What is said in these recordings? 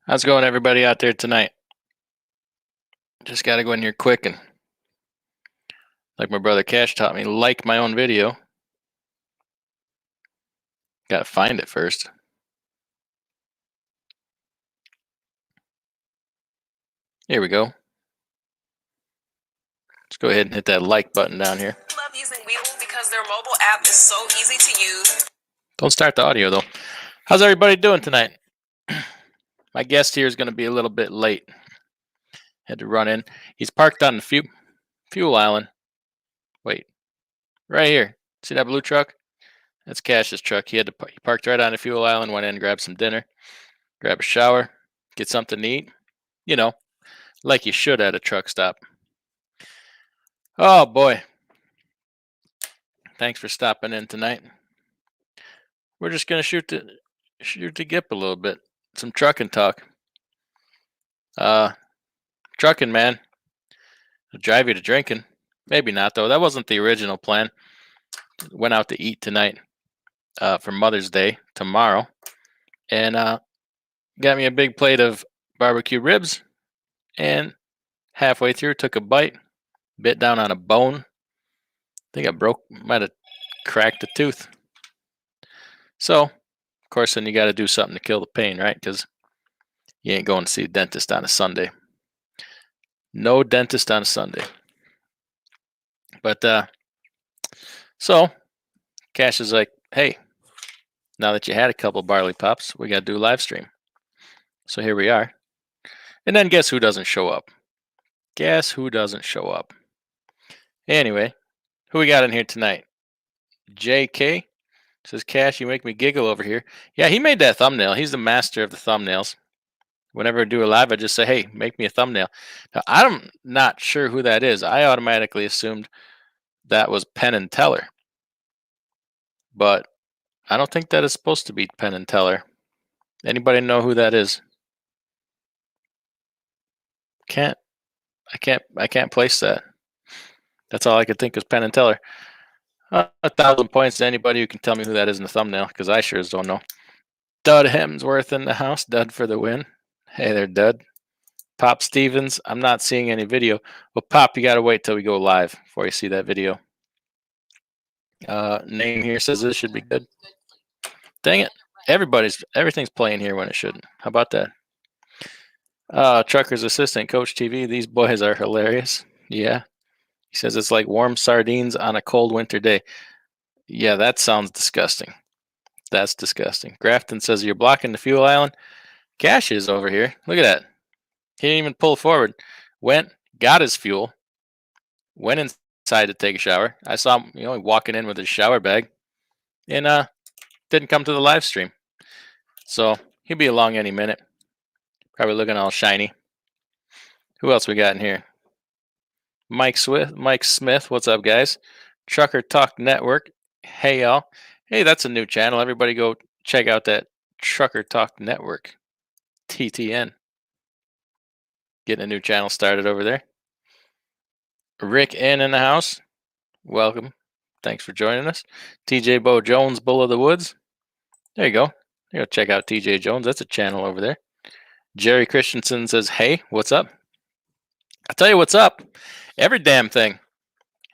How's it going, everybody out there tonight? Just got to go in here quick and, like my brother Cash taught me, like my own video. Got to find it first. Here we go. Let's go ahead and hit that like button down here. Love using Webull because their mobile app is so easy to use. Don't start the audio, though. How's everybody doing tonight? My guest here is going to be a little bit late. Had to run in. He's parked on the fuel island. Wait, right here. See that blue truck? That's Cash's truck. He parked right on the fuel island, went in, grabbed some dinner, grab a shower, get something to eat. You know, like you should at a truck stop. Oh boy. Thanks for stopping in tonight. We're just gonna shoot the gip a little bit. Some trucking talk. Trucking, man. I'll drive you to drinking. Maybe not though. That wasn't the original plan. Went out to eat tonight for Mother's Day tomorrow, and got me a big plate of barbecue ribs. And halfway through, took a bite, bit down on a bone. I think might have cracked a tooth. So, of course, then you got to do something to kill the pain, right? Because you ain't going to see a dentist on a Sunday. No dentist on a Sunday. But so Cash is like, hey, now that you had a couple barley pops, we got to do a live stream. So here we are. And then guess who doesn't show up? Guess who doesn't show up? Anyway, who we got in here tonight? JK says, Cash, you make me giggle over here. Yeah, he made that thumbnail. He's the master of the thumbnails. Whenever I do a live, I just say, hey, make me a thumbnail. Now, I'm not sure who that is. I automatically assumed that was Penn and Teller. But I don't think that is supposed to be Penn and Teller. Anybody know who that is? I can't place that. That's all I could think was Penn and Teller. 1,000 points to anybody who can tell me who that is in the thumbnail, because I sure as don't know. Dud Hemsworth in the house. Dud for the win. Hey there, Dud. Pop Stevens. I'm not seeing any video. Well, Pop, you got to wait till we go live before you see that video. Name here says this should be good. Dang it. Everything's playing here when it shouldn't. How about that? Trucker's assistant, Coach TV. These boys are hilarious. Yeah. He says it's like warm sardines on a cold winter day. Yeah, that sounds disgusting. That's disgusting. Grafton says you're blocking the fuel island. Cash is over here. Look at that. He didn't even pull forward. Went, got his fuel, went inside to take a shower. I saw him, walking in with his shower bag, and didn't come to the live stream. So he'll be along any minute. Probably looking all shiny. Who else we got in here? Mike Smith. What's up, guys? Trucker Talk Network. Hey, y'all. Hey, that's a new channel. Everybody go check out that Trucker Talk Network. TTN. Getting a new channel started over there. Rick in the house. Welcome. Thanks for joining us. TJ Bo Jones, Bull of the Woods. There you go. You go check out TJ Jones. That's a channel over there. Jerry Christensen says, hey, what's up? I'll tell you what's up. Every damn thing.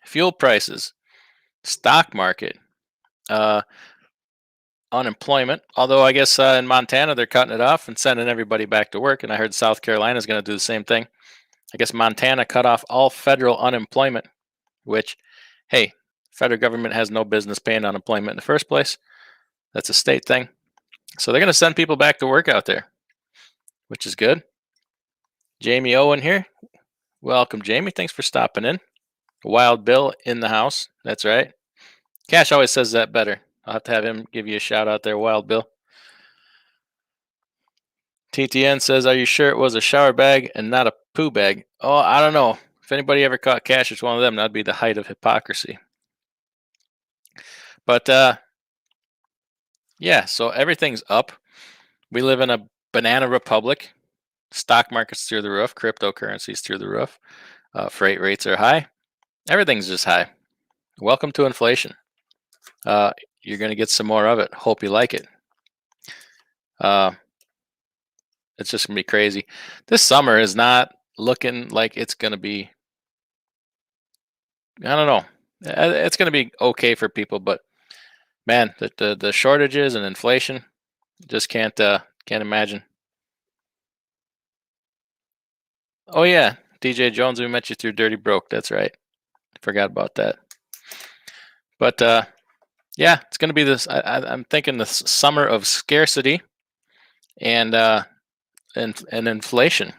Fuel prices, stock market, unemployment. Although I guess in Montana they're cutting it off and sending everybody back to work. And I heard South Carolina is going to do the same thing. I guess Montana cut off all federal unemployment, which, hey, federal government has no business paying unemployment in the first place. That's a state thing. So they're going to send people back to work out there, which is good. Jamie Owen here. Welcome, Jamie. Thanks for stopping in. Wild Bill in the house. That's right. Cash always says that better. I'll have to have him give you a shout out there, Wild Bill. TTN says, are you sure it was a shower bag and not a poo bag? Oh, I don't know. If anybody ever caught Cash as one of them, that'd be the height of hypocrisy. But yeah, so everything's up. We live in a banana republic. Stock market's through the roof. Cryptocurrency's through the roof. Freight rates are high. Everything's just high. Welcome to inflation. You're going to get some more of it. Hope you like it. It's just gonna be crazy. This summer is not looking like it's gonna be. I don't know. It's gonna be okay for people, but man, the shortages and inflation just can't imagine. Oh yeah, DJ Jones, we met you through Dirty Broke. That's right. Forgot about that. But yeah, it's gonna be this. I'm thinking the summer of scarcity and and inflation,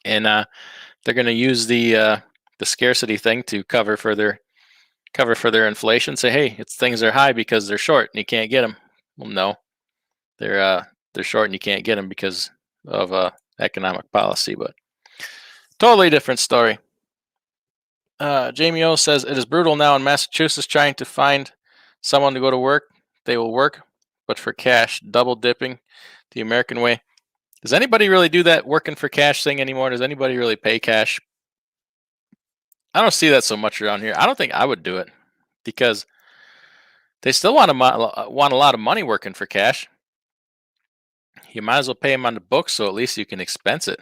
and they're gonna use the scarcity thing to cover for their inflation. Say, hey, it's things are high because they're short and you can't get them. Well, no, they're short and you can't get them because of economic policy. But totally different story. Jamie O says it is brutal now in Massachusetts trying to find someone to go to work. They will work, but for cash, double dipping the American way. Does anybody really do that working for cash thing anymore? Does anybody really pay cash? I don't see that so much around here. I don't think I would do it because they still want want a lot of money working for cash. You might as well pay them on the books so at least you can expense it.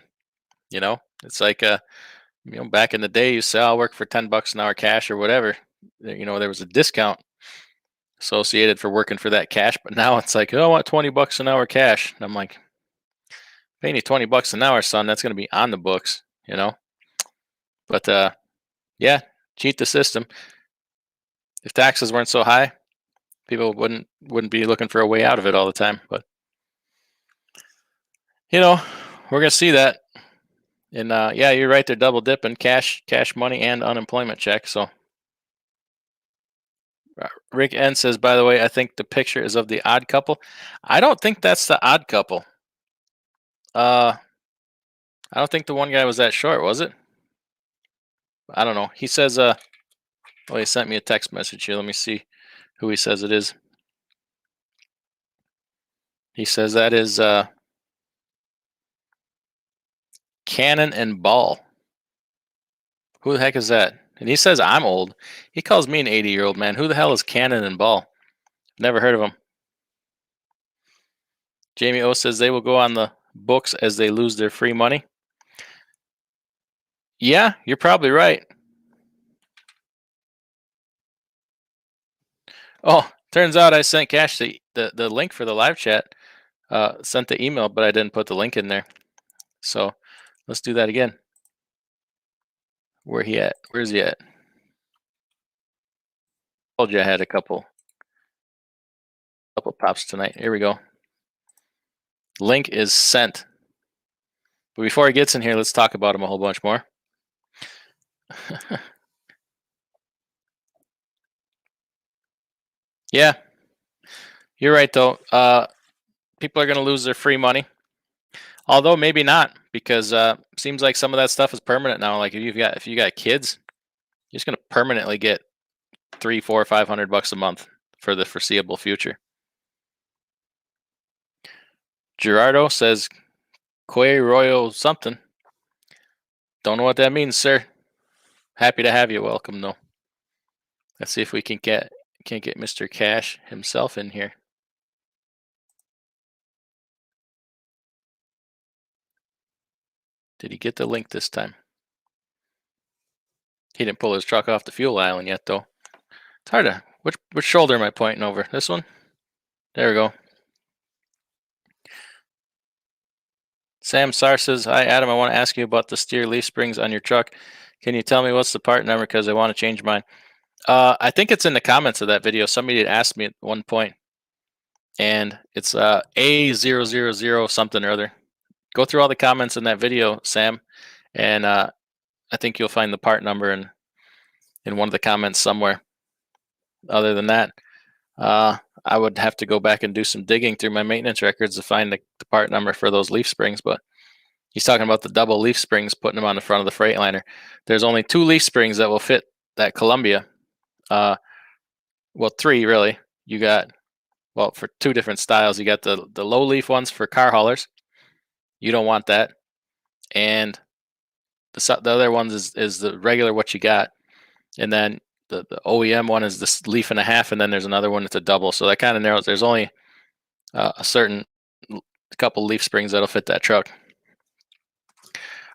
It's like back in the day, you say I'll work for $10 an hour cash or whatever. There was a discount associated for working for that cash, but now it's like, oh, I want $20 an hour cash. And I'm like, paying you $20 an hour, son. That's going to be on the books, But yeah, cheat the system. If taxes weren't so high, people wouldn't be looking for a way out of it all the time. But we're gonna see that. And yeah, you're right. They're double dipping cash money and unemployment check. So Rick N says, by the way, I think the picture is of the Odd Couple. I don't think that's the Odd Couple. I don't think the one guy was that short, was it? I don't know. He says, he sent me a text message here. Let me see who he says it is. He says that is Cannon and Ball. Who the heck is that? And he says I'm old. He calls me an 80-year-old man. Who the hell is Cannon and Ball? Never heard of him. Jamie O says they will go on the books as they lose their free money. Yeah, you're probably right. Oh, turns out I sent Cash the link for the live chat. Sent the email, but I didn't put the link in there. So let's do that again. Where he at? Where's he at? Told you I had a couple pops tonight. Here we go. Link is sent. But before he gets in here, let's talk about him a whole bunch more. Yeah, you're right though. People are going to lose their free money, although maybe not, because seems like some of that stuff is permanent now. Like if you got kids, you're just going to permanently get $300, $400, $500 a month for the foreseeable future. Gerardo says, "Que Royal something." Don't know what that means, sir. Happy to have you. Welcome, though. Let's see if we can't get Mr. Cash himself in here. Did he get the link this time? He didn't pull his truck off the fuel island yet, though. It's hard to. Which shoulder am I pointing over? This one? There we go. Sam Sar says, "Hi, Adam. I want to ask you about the steer leaf springs on your truck. Can you tell me what's the part number? Because I want to change mine." I think it's in the comments of that video. Somebody had asked me at one point, and it's A000 something or other. Go through all the comments in that video, Sam, and I think you'll find the part number in one of the comments somewhere. Other than that, I would have to go back and do some digging through my maintenance records to find the part number for those leaf springs. But he's talking about the double leaf springs, putting them on the front of the Freightliner. There's only 2 leaf springs that will fit that Columbia. Well, 3 really. You got, well, for 2 different styles. You got the low leaf ones for car haulers. You don't want that. And the other ones is the regular what you got. And then the OEM one is this leaf and a half, and then there's another one that's a double. So that kind of narrows. There's only a certain couple leaf springs that'll fit that truck.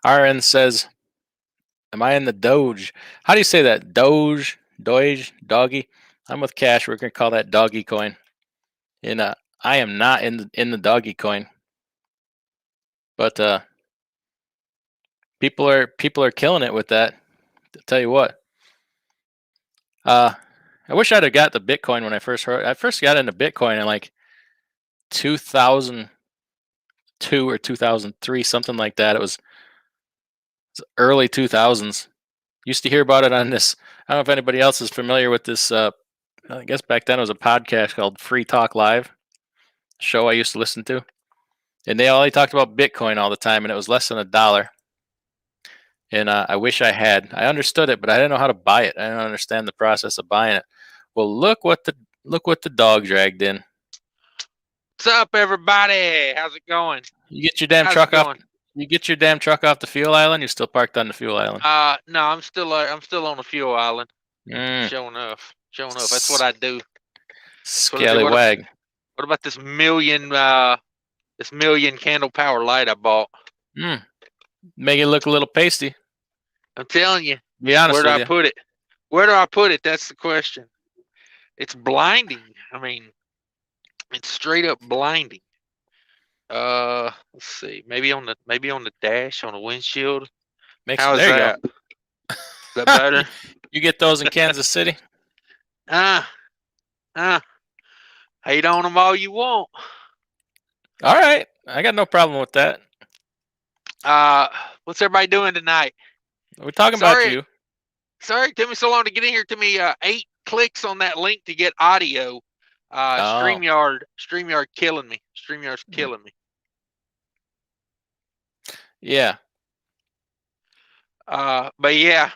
RN says, am I in the Doge? How do you say that? Doge, doggy? I'm with Cash. We're gonna call that doggy coin. And I am not in the doggy coin. But people are killing it with that. To tell you what. I wish I'd have got the Bitcoin when I first heard. I first got into Bitcoin in like 2002 or 2003, something like that. It was early 2000s. Used to hear about it on this. I don't know if anybody else is familiar with this. I guess back then it was a podcast called Free Talk Live, show I used to listen to, and they only talked about Bitcoin all the time, and it was less than $1. And I wish I had. I understood it, but I didn't know how to buy it. I didn't understand the process of buying it. Well, look what the dog dragged in. What's up, everybody? How's it going? You get your damn truck off. You get your damn truck off the fuel island. You're still parked on the fuel island. No, I'm still on the fuel island. Mm. Showing off. That's what I do. Scallywag. What about this million candle power light I bought? Make it look a little pasty. I'm telling you. Be honest. Where do I put it? Where do I put it? That's the question. It's blinding. I mean, it's straight up blinding. Let's see. Maybe on the dash, on the windshield. How's that? Is that better? You get those in Kansas City? Hate on them all you want. All right. I got no problem with that. What's everybody doing tonight? We're talking about you. Sorry it took me so long to get in here. It took me 8 clicks on that link to get audio. StreamYard killing me. StreamYard's killing me. Yeah. But yeah.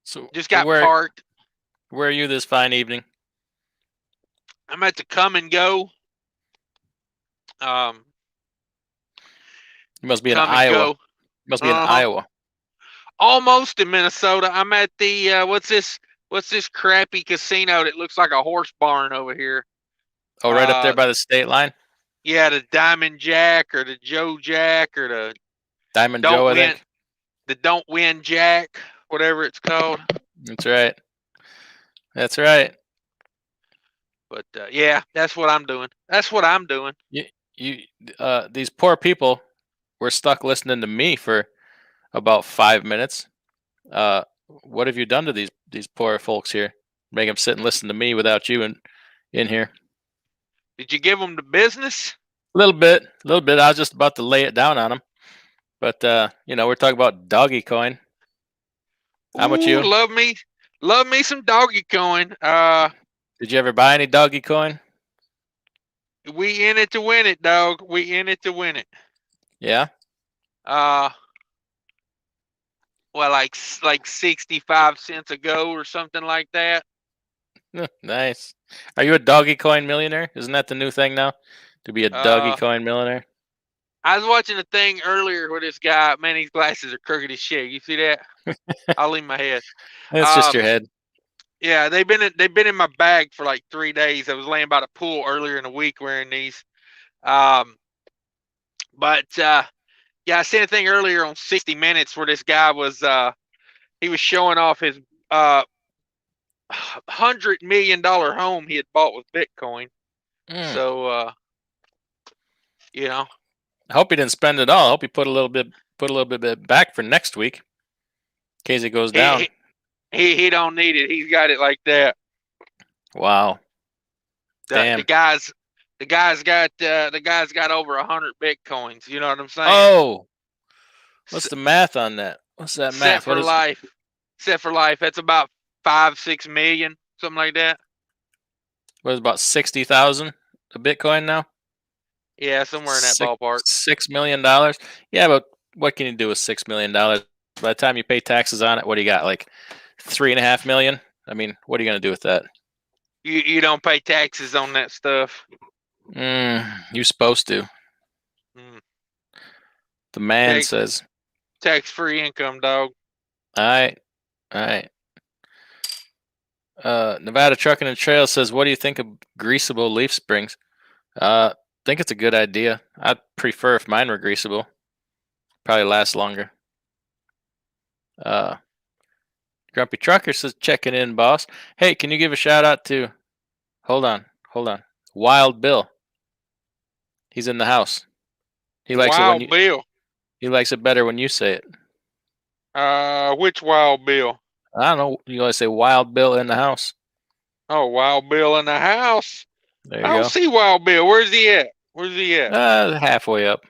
So just got parked. Where are you this fine evening? I'm at the Come and Go. You must be in Iowa. You must be in Iowa. Almost in Minnesota. I'm at the what's this crappy casino that looks like a horse barn over here? Oh, right up there by the state line? Yeah, the Diamond Jack or the Joe Jack or the Diamond Joe, I think. The Don't Win Jack, whatever it's called. That's right. That's right. But yeah, that's what I'm doing. These poor people were stuck listening to me for about 5 minutes. What have you done to these poor folks here? Make them sit and listen to me without you in here. Did you give them the business? A little bit. I was just about to lay it down on them. But we're talking about doggy coin. How about you? Love me some doggy coin. Did you ever buy any doggy coin? We in it to win it, dog. We in it to win it. Yeah. Well, like 65 cents a go or something like that. Nice. Are you a doggy coin millionaire? Isn't that the new thing now? To be a doggy coin millionaire? I was watching a thing earlier where this guy, man, these glasses are crooked as shit. You see that? I'll leave my head. It's just your head. Yeah, they've been in my bag for like 3 days. I was laying by the pool earlier in the week wearing these. Yeah, I seen a thing earlier on 60 Minutes where this guy was he was showing off his $100 million home he had bought with Bitcoin. So I hope he didn't spend it all. I hope he put a little bit back for next week in case it goes down. He don't need it. He's got it like that. Wow. Damn. The guy's got over 100 Bitcoins. You know what I'm saying? Oh. What's the math on that? What's that math? Set for life. That's about 5-6 million, something like that. What is about 60,000 a Bitcoin now? Yeah, somewhere in that ballpark. $6 million. Yeah, but what can you do with $6 million? By the time you pay taxes on it, what do you got? Like $3.5 million? I mean, what are you gonna do with that? You don't pay taxes on that stuff. You're supposed to. The man says. Tax-free income, dog. All right. Nevada Trucking and Trail says, what do you think of greasable leaf springs? think it's a good idea. I'd prefer if mine were greasable. Probably last longer. Grumpy Trucker says checking in, boss. Hey, can you give a shout out to? Hold on. Wild Bill. He's in the house. He likes it when Wild you. Bill. He likes it better when you say it. Which Wild Bill? I don't know. You always say Wild Bill in the house. Oh, Wild Bill in the house. There I you don't go. see Wild Bill. Where's he at? Halfway up.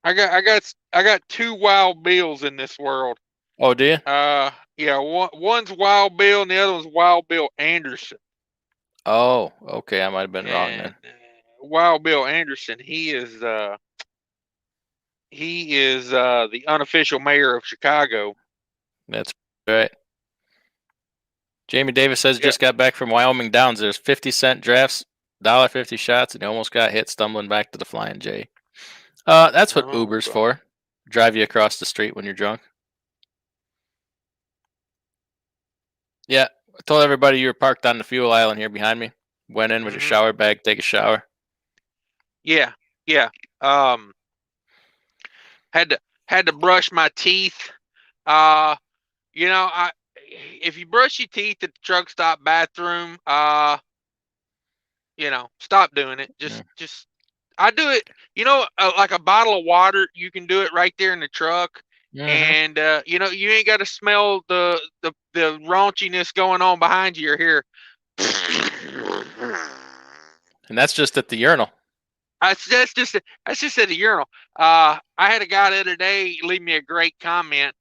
I got two Wild Bills in this world. Oh, do you? Yeah, one's Wild Bill and the other one's Wild Bill Anderson. Oh, okay. I might have been wrong then. Wild Bill Anderson, he is the unofficial mayor of Chicago. That's right. Jamie Davis says just got back from Wyoming Downs. There's 50-cent drafts, $1.50 shots, and he almost got hit stumbling back to the Flying J. That's what Uber's for. Drive you across the street when you're drunk. Yeah, I told everybody you were parked on the fuel island here behind me. Went in with your shower bag, take a shower. Yeah. Had to brush my teeth. If you brush your teeth at the truck stop bathroom, stop doing it. Just I do it. Like a bottle of water, you can do it right there in the truck. And you ain't got to smell the raunchiness going on behind you or here. And that's just at the urinal. That's just at the urinal. I had a guy the other day leave me a great comment.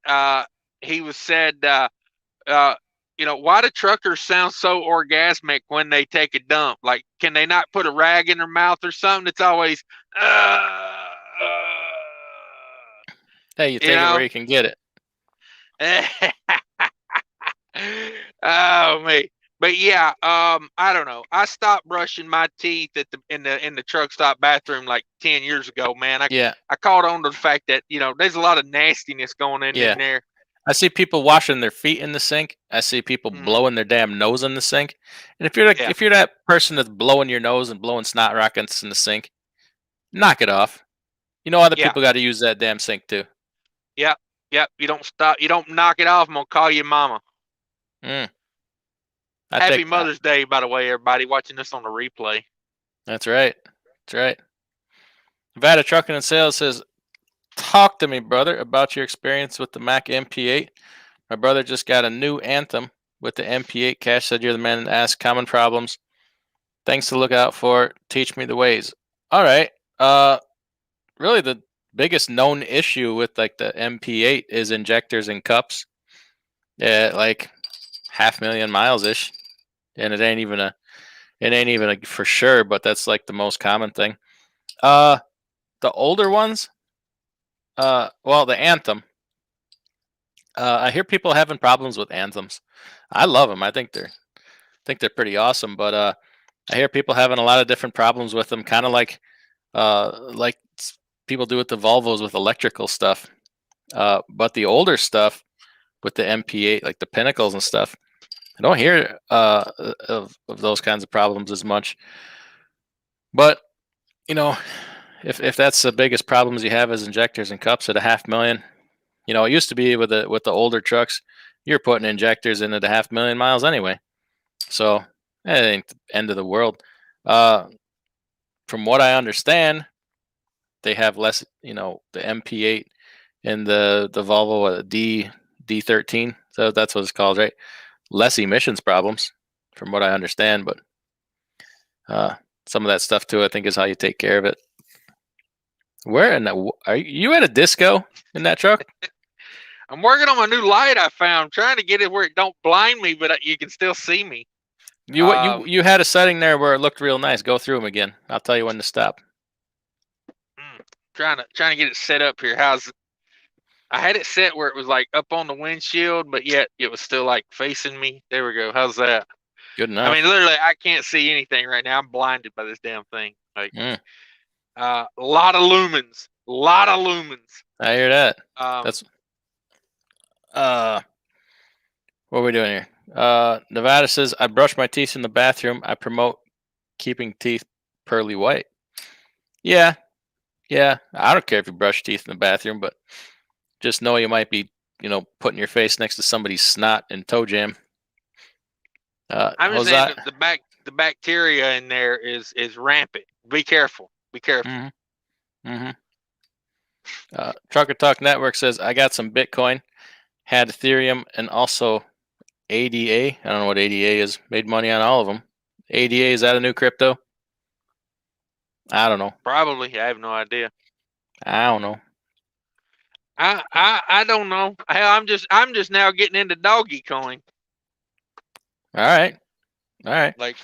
He said, why do truckers sound so orgasmic when they take a dump? Like, can they not put a rag in their mouth or something? It's always, Hey, you take it where you can get it. Oh, me. But yeah, I don't know. I stopped brushing my teeth in the truck stop bathroom like 10 years ago, man. I caught on to the fact that, there's a lot of nastiness going in there. I see people washing their feet in the sink. I see people blowing their damn nose in the sink. And if you're that person that's blowing your nose and blowing snot rockets in the sink, knock it off. Other people got to use that damn sink too. Yep. You don't stop. You don't knock it off. I'm gonna call your mama. Happy Mother's Day, by the way, everybody watching this on the replay. That's right. Nevada Trucking and Sales says, talk to me, brother, about your experience with the Mac MP8. My brother just got a new Anthem with the MP8. Cash said you're the man to ask common problems. Things to look out for. Teach me the ways. All right. Really the biggest known issue with like the MP8 is injectors and cups. Yeah, like 500,000 miles ish. And it ain't even a for sure, but that's like the most common thing. The older ones, the Anthem. I hear people having problems with Anthems. I love them. I think they're pretty awesome, but I hear people having a lot of different problems with them, kind of like people do with the Volvos with electrical stuff. But the older stuff with the MP8, like the Pinnacles and stuff, I don't hear of those kinds of problems as much. But if that's the biggest problems you have is injectors and cups at 500,000, it used to be with the older trucks, you're putting injectors into the 500,000 miles anyway. So it ain't the end of the world. From what I understand, they have less, the MP8 and the Volvo D13. So that's what it's called, right? Less emissions problems, from what I understand. But some of that stuff too, I think, is how you take care of it. Where in the are you at a disco in that truck? I'm working on my new light I found. I'm trying to get it where it don't blind me, but you can still see me. You had a setting there where it looked real nice. Go through them again. I'll tell you when to stop. Trying to get it set up here. I had it set where it was like up on the windshield, but yet it was still like facing me. There we go. How's that? Good enough. I mean, literally, I can't see anything right now. I'm blinded by this damn thing. Like, a lot of lumens. I hear that. That's what are we doing here? Nevada says, I brush my teeth in the bathroom. I promote keeping teeth pearly white. Yeah, yeah. I don't care if you brush teeth in the bathroom, but just know you might be, putting your face next to somebody's snot and toe jam. I'm just saying Jose. the bacteria in there is rampant. Be careful. Be careful. Mm-hmm. Mm-hmm. Trucker Talk Network says I got some Bitcoin, had Ethereum, and also ADA. I don't know what ADA is. Made money on all of them. ADA, is that a new crypto? I don't know. Probably. I have no idea. I don't know. I don't know. Hell, I'm just now getting into doggy coin. All right. All right. Like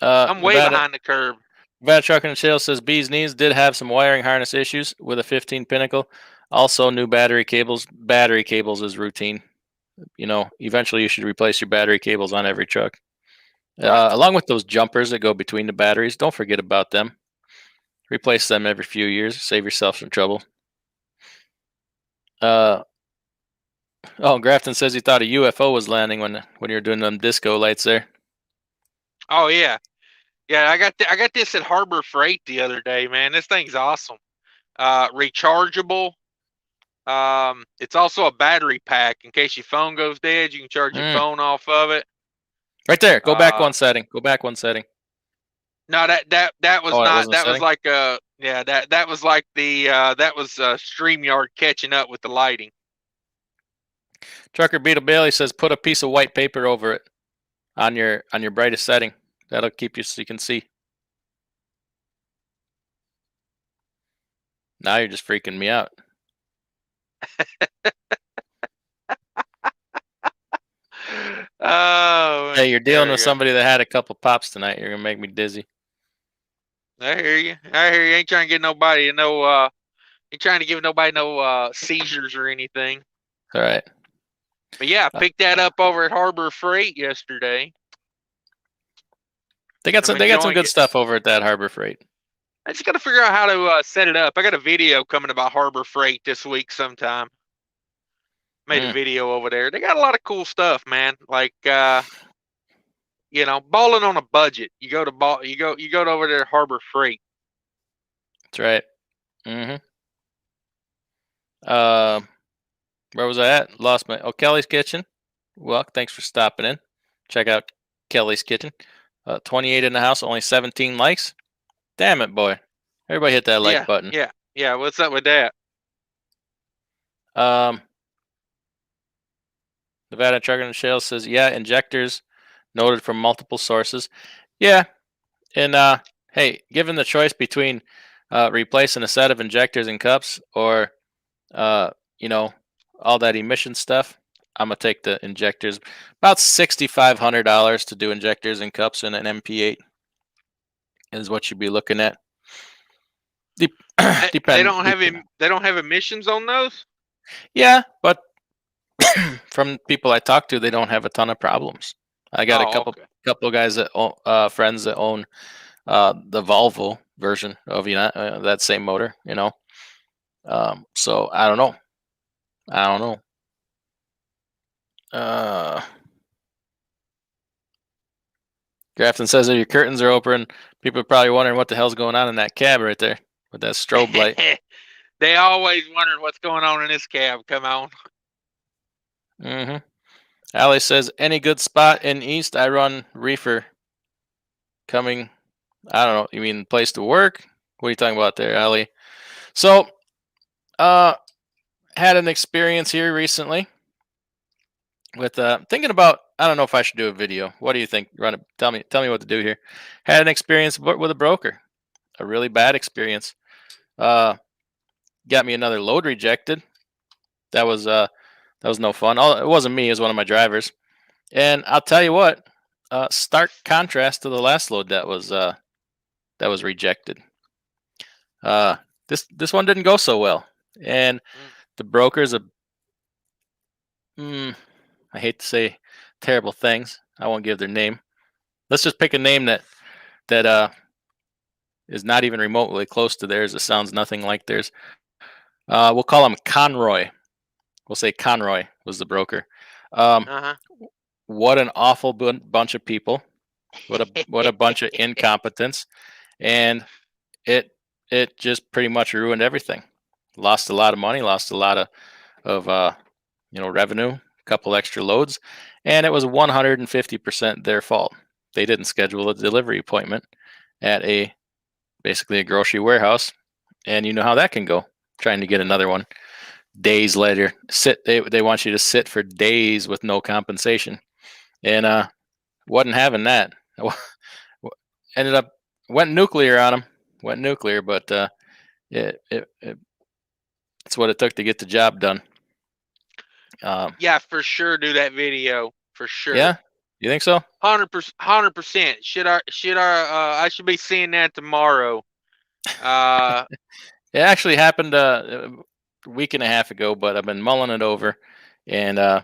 I'm way behind the curve. Nevada Trucker and Shale says Bee's Knees did have some wiring harness issues with a 15 Pinnacle. Also, new battery cables. Battery cables is routine. Eventually you should replace your battery cables on every truck. Along with those jumpers that go between the batteries, don't forget about them. Replace them every few years. Save yourself some trouble. Grafton says he thought a UFO was landing when you were doing them disco lights there. Oh yeah, yeah. I got this at Harbor Freight the other day, man. This thing's awesome. Rechargeable. It's also a battery pack in case your phone goes dead. You can charge your phone off of it. Right there. Go back one setting. Go back one setting. No, that was not. That was like that was like the that was StreamYard catching up with the lighting. Trucker Beetle Bailey says put a piece of white paper over it on your brightest setting. That'll keep you so you can see. Now you're just freaking me out. Oh, hey, you're dealing with somebody that had a couple pops tonight. You're gonna make me dizzy. I hear you. Ain't trying to get nobody ain't trying to give nobody no seizures or anything. All right. But yeah, I picked that up over at Harbor Freight yesterday. They got some good stuff over at that Harbor Freight. I just got to figure out how to set it up. I got a video coming about Harbor Freight this week sometime. Made a video over there. They got a lot of cool stuff, man. Like balling on a budget. You go over there to Harbor Freight. That's right. Mm-hmm. Where was I at? Lost my Kelly's Kitchen. Well, thanks for stopping in. Check out Kelly's Kitchen. 28 in the house, only 17 likes. Damn it, boy. Everybody hit that like button. Yeah. What's up with that? Nevada Trucker and Shale says, yeah, injectors noted from multiple sources. Yeah. And hey, given the choice between replacing a set of injectors and cups or all that emission stuff, I'm gonna take the injectors. About $6,500 to do injectors and cups in an MP8 is what you'd be looking at. They don't have emissions on those? Yeah, but from people I talk to, they don't have a ton of problems. I got a couple of guys that own, friends that own the Volvo version of that same motor. So I don't know. Grafton says that your curtains are open. People are probably wondering what the hell's going on in that cab right there with that strobe light. They always wondering what's going on in this cab. Come on. Mm-hmm. Allie says, any good spot in East? I run reefer coming. I don't know. You mean place to work? What are you talking about there, Allie? So, had an experience here recently with thinking about. I don't know if I should do a video. What do you think? Run it. Tell me what to do here. Had an experience with a broker, a really bad experience. Got me another load rejected. That was no fun. It wasn't me. It was one of my drivers. And I'll tell you what. Stark contrast to the last load that was rejected. This one didn't go so well, and the broker's I hate to say terrible things. I won't give their name. Let's just pick a name that is not even remotely close to theirs. It sounds nothing like theirs. We'll call him Conroy. We'll say Conroy was the broker. What an awful bunch of people. What a bunch of incompetence. And it it just pretty much ruined everything. Lost a lot of money, lost a lot of revenue, a couple extra loads, and it was 150% their fault. They didn't schedule a delivery appointment at basically a grocery warehouse, and you know how that can go. Trying to get another one days later, they want you to sit for days with no compensation, and wasn't having that. Ended up went nuclear on them, but it's what it took to get the job done. Yeah, for sure. Do that video for sure. Yeah, you think so? 100%. I should be seeing that tomorrow. It actually happened a week and a half ago, but I've been mulling it over, and I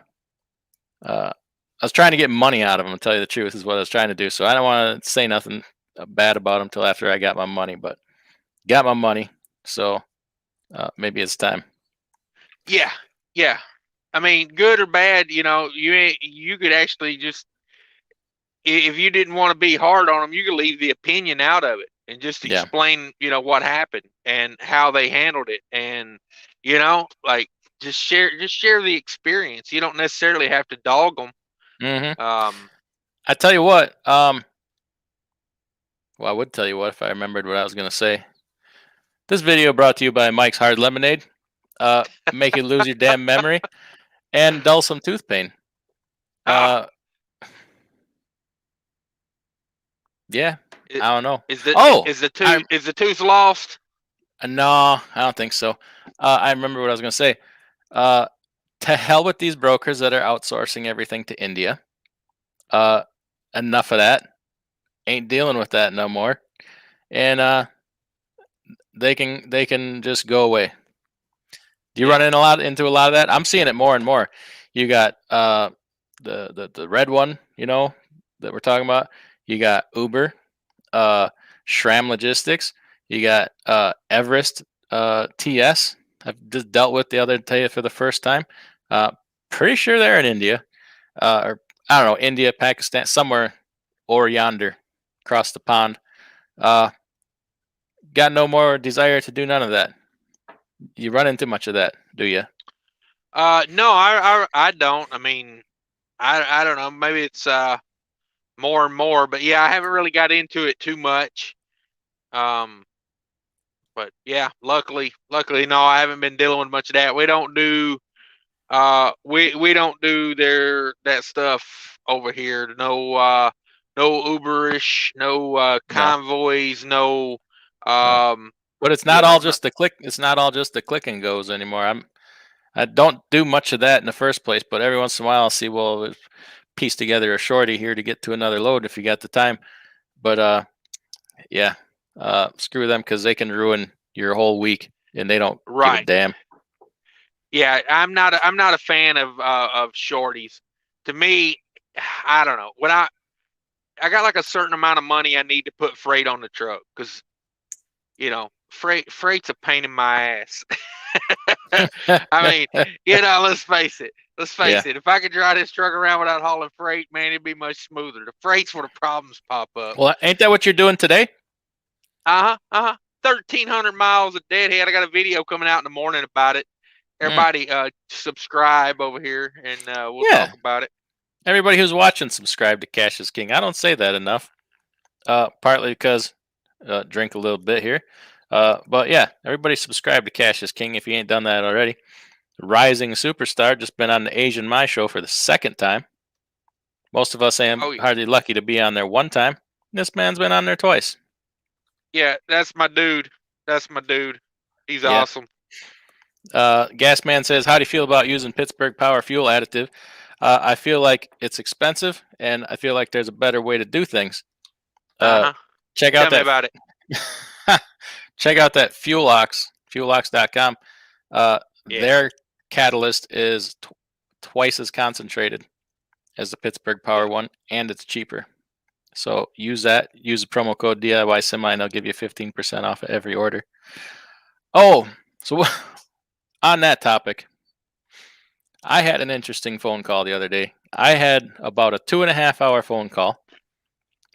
was trying to get money out of him. To tell you the truth, is what I was trying to do. So I don't want to say nothing bad about him until after I got my money. But got my money, so maybe it's time. Yeah. I mean, good or bad, you could actually just, if you didn't want to be hard on them, you could leave the opinion out of it and just explain, what happened and how they handled it, and like just share the experience. You don't necessarily have to dog them. Mm-hmm. I tell you what. Well, I would tell you what if I remembered what I was going to say. This video brought to you by Mike's Hard Lemonade. Make you lose your damn memory and dull some tooth pain. Yeah, I don't know. Is the tooth lost? No, I don't think so. I remember what I was going to say. To hell with these brokers that are outsourcing everything to India. Enough of that. Ain't dealing with that no more. And they can just go away. Do you run into a lot of that? I'm seeing it more and more. You got the red one, that we're talking about. You got Uber, Shram Logistics. You got Everest TS. I've just dealt with the other day for the first time. Pretty sure they're in India, or I don't know, India, Pakistan, somewhere over yonder, across the pond. Got no more desire to do none of that. You run into much of that, do you? No, I don't. I mean, I don't know. Maybe it's more and more, but yeah, I haven't really got into it too much. But yeah, luckily, no, I haven't been dealing with much of that. We don't do, we don't do that stuff over here. No, no Uberish, no convoys, no. But it's not all just the click. It's not all just the click and goes anymore. I don't do much of that in the first place, but every once in a while I'll see, well, piece together a shorty here to get to another load if you got the time. But yeah, screw them, because they can ruin your whole week and they don't give a damn. Yeah, I'm not a fan of shorties. To me, I don't know. When I got like a certain amount of money I need to put freight on the truck, because freight's a pain in my ass. I mean, let's face it. If I could drive this truck around without hauling freight, man, it'd be much smoother. The freight's where the problems pop up. Well, ain't that what you're doing today? 1,300 miles of deadhead. I got a video coming out in the morning about it. Everybody, subscribe over here, and we'll talk about it. Everybody who's watching, subscribe to Cash is King. I don't say that enough. Partly because drink a little bit here. But yeah, everybody subscribe to Cash is King if you ain't done that already. Rising superstar, just been on the Asian My Show for the second time. Most of us ain't hardly lucky to be on there one time. This man's been on there twice. Yeah, that's my dude. He's awesome. Gasman says, how do you feel about using Pittsburgh Power Fuel additive? I feel like it's expensive, and I feel like there's a better way to do things. Check out Tell me about it. Check out that Fuelox, fuelox.com. Their catalyst is twice as concentrated as the Pittsburgh Power one, and it's cheaper. So use that. Use the promo code DIY Semi, and they'll give you 15% off of every order. Oh, so on that topic, I had an interesting phone call the other day. I had about a 2.5-hour phone call.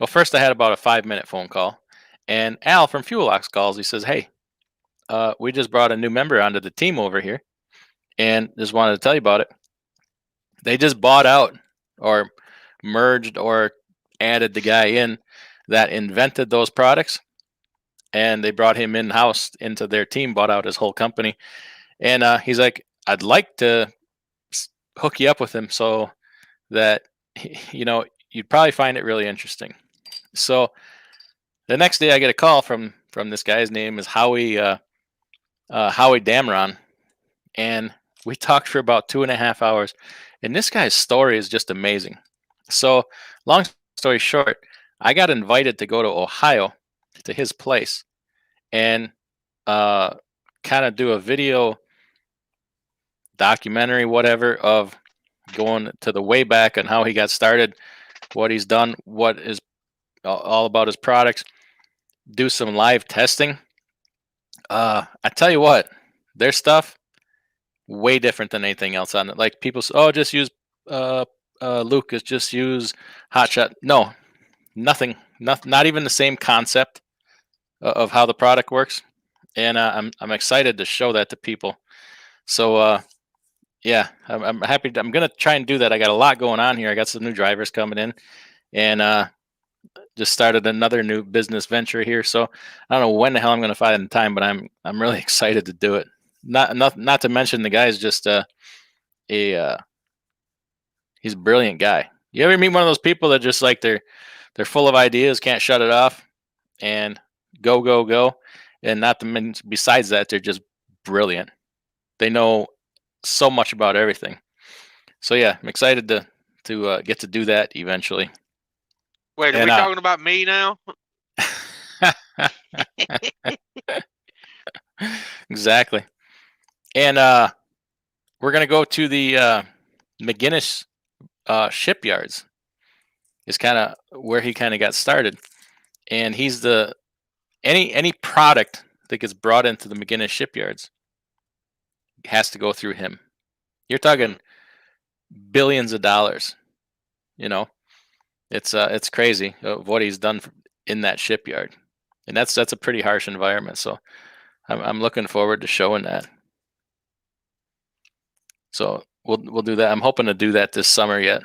Well, first I had about a 5-minute phone call, and Al from Fuelox calls. He says, "Hey, we just brought a new member onto the team over here, and just wanted to tell you about it. They just bought out or merged or added the guy in that invented those products, and they brought him in house into their team, bought out his whole company, and he's like, I'd like to hook you up with him so that you'd probably find it really interesting. So the next day, I get a call from this guy. His name is Howie Damron, and we talked for about 2.5 hours. And this guy's story is just amazing. So, long story short, I got invited to go to Ohio to his place and kind of do a video documentary, whatever, of going to the way back and how he got started, what he's done, what is all about his products, do some live testing. I tell you what, their stuff way different than anything else on it. Like people say, oh, just use Lucas, just use Hotshot. No, nothing, not even the same concept of how the product works. And I'm excited to show that to people. So yeah, I'm happy. I'm gonna try and do that. I got a lot going on here. I got some new drivers coming in, and just started another new business venture here. So I don't know when the hell I'm gonna find the time, but I'm really excited to do it. Not to mention the guy's just he's a brilliant guy. You ever meet one of those people that just like they're full of ideas, can't shut it off, and go, and not to mention besides that they're just brilliant. They know so much about everything. So yeah, I'm excited to get to do that eventually. Wait, are we talking about me now? Exactly. And we're gonna go to the McGinnis shipyards. Is kind of where he kind of got started, and he's the any product that gets brought into the McGinnis shipyards has to go through him. You're talking billions of dollars. It's crazy of what he's done in that shipyard, and that's a pretty harsh environment. So I'm looking forward to showing that. So we'll do that. I'm hoping to do that this summer yet.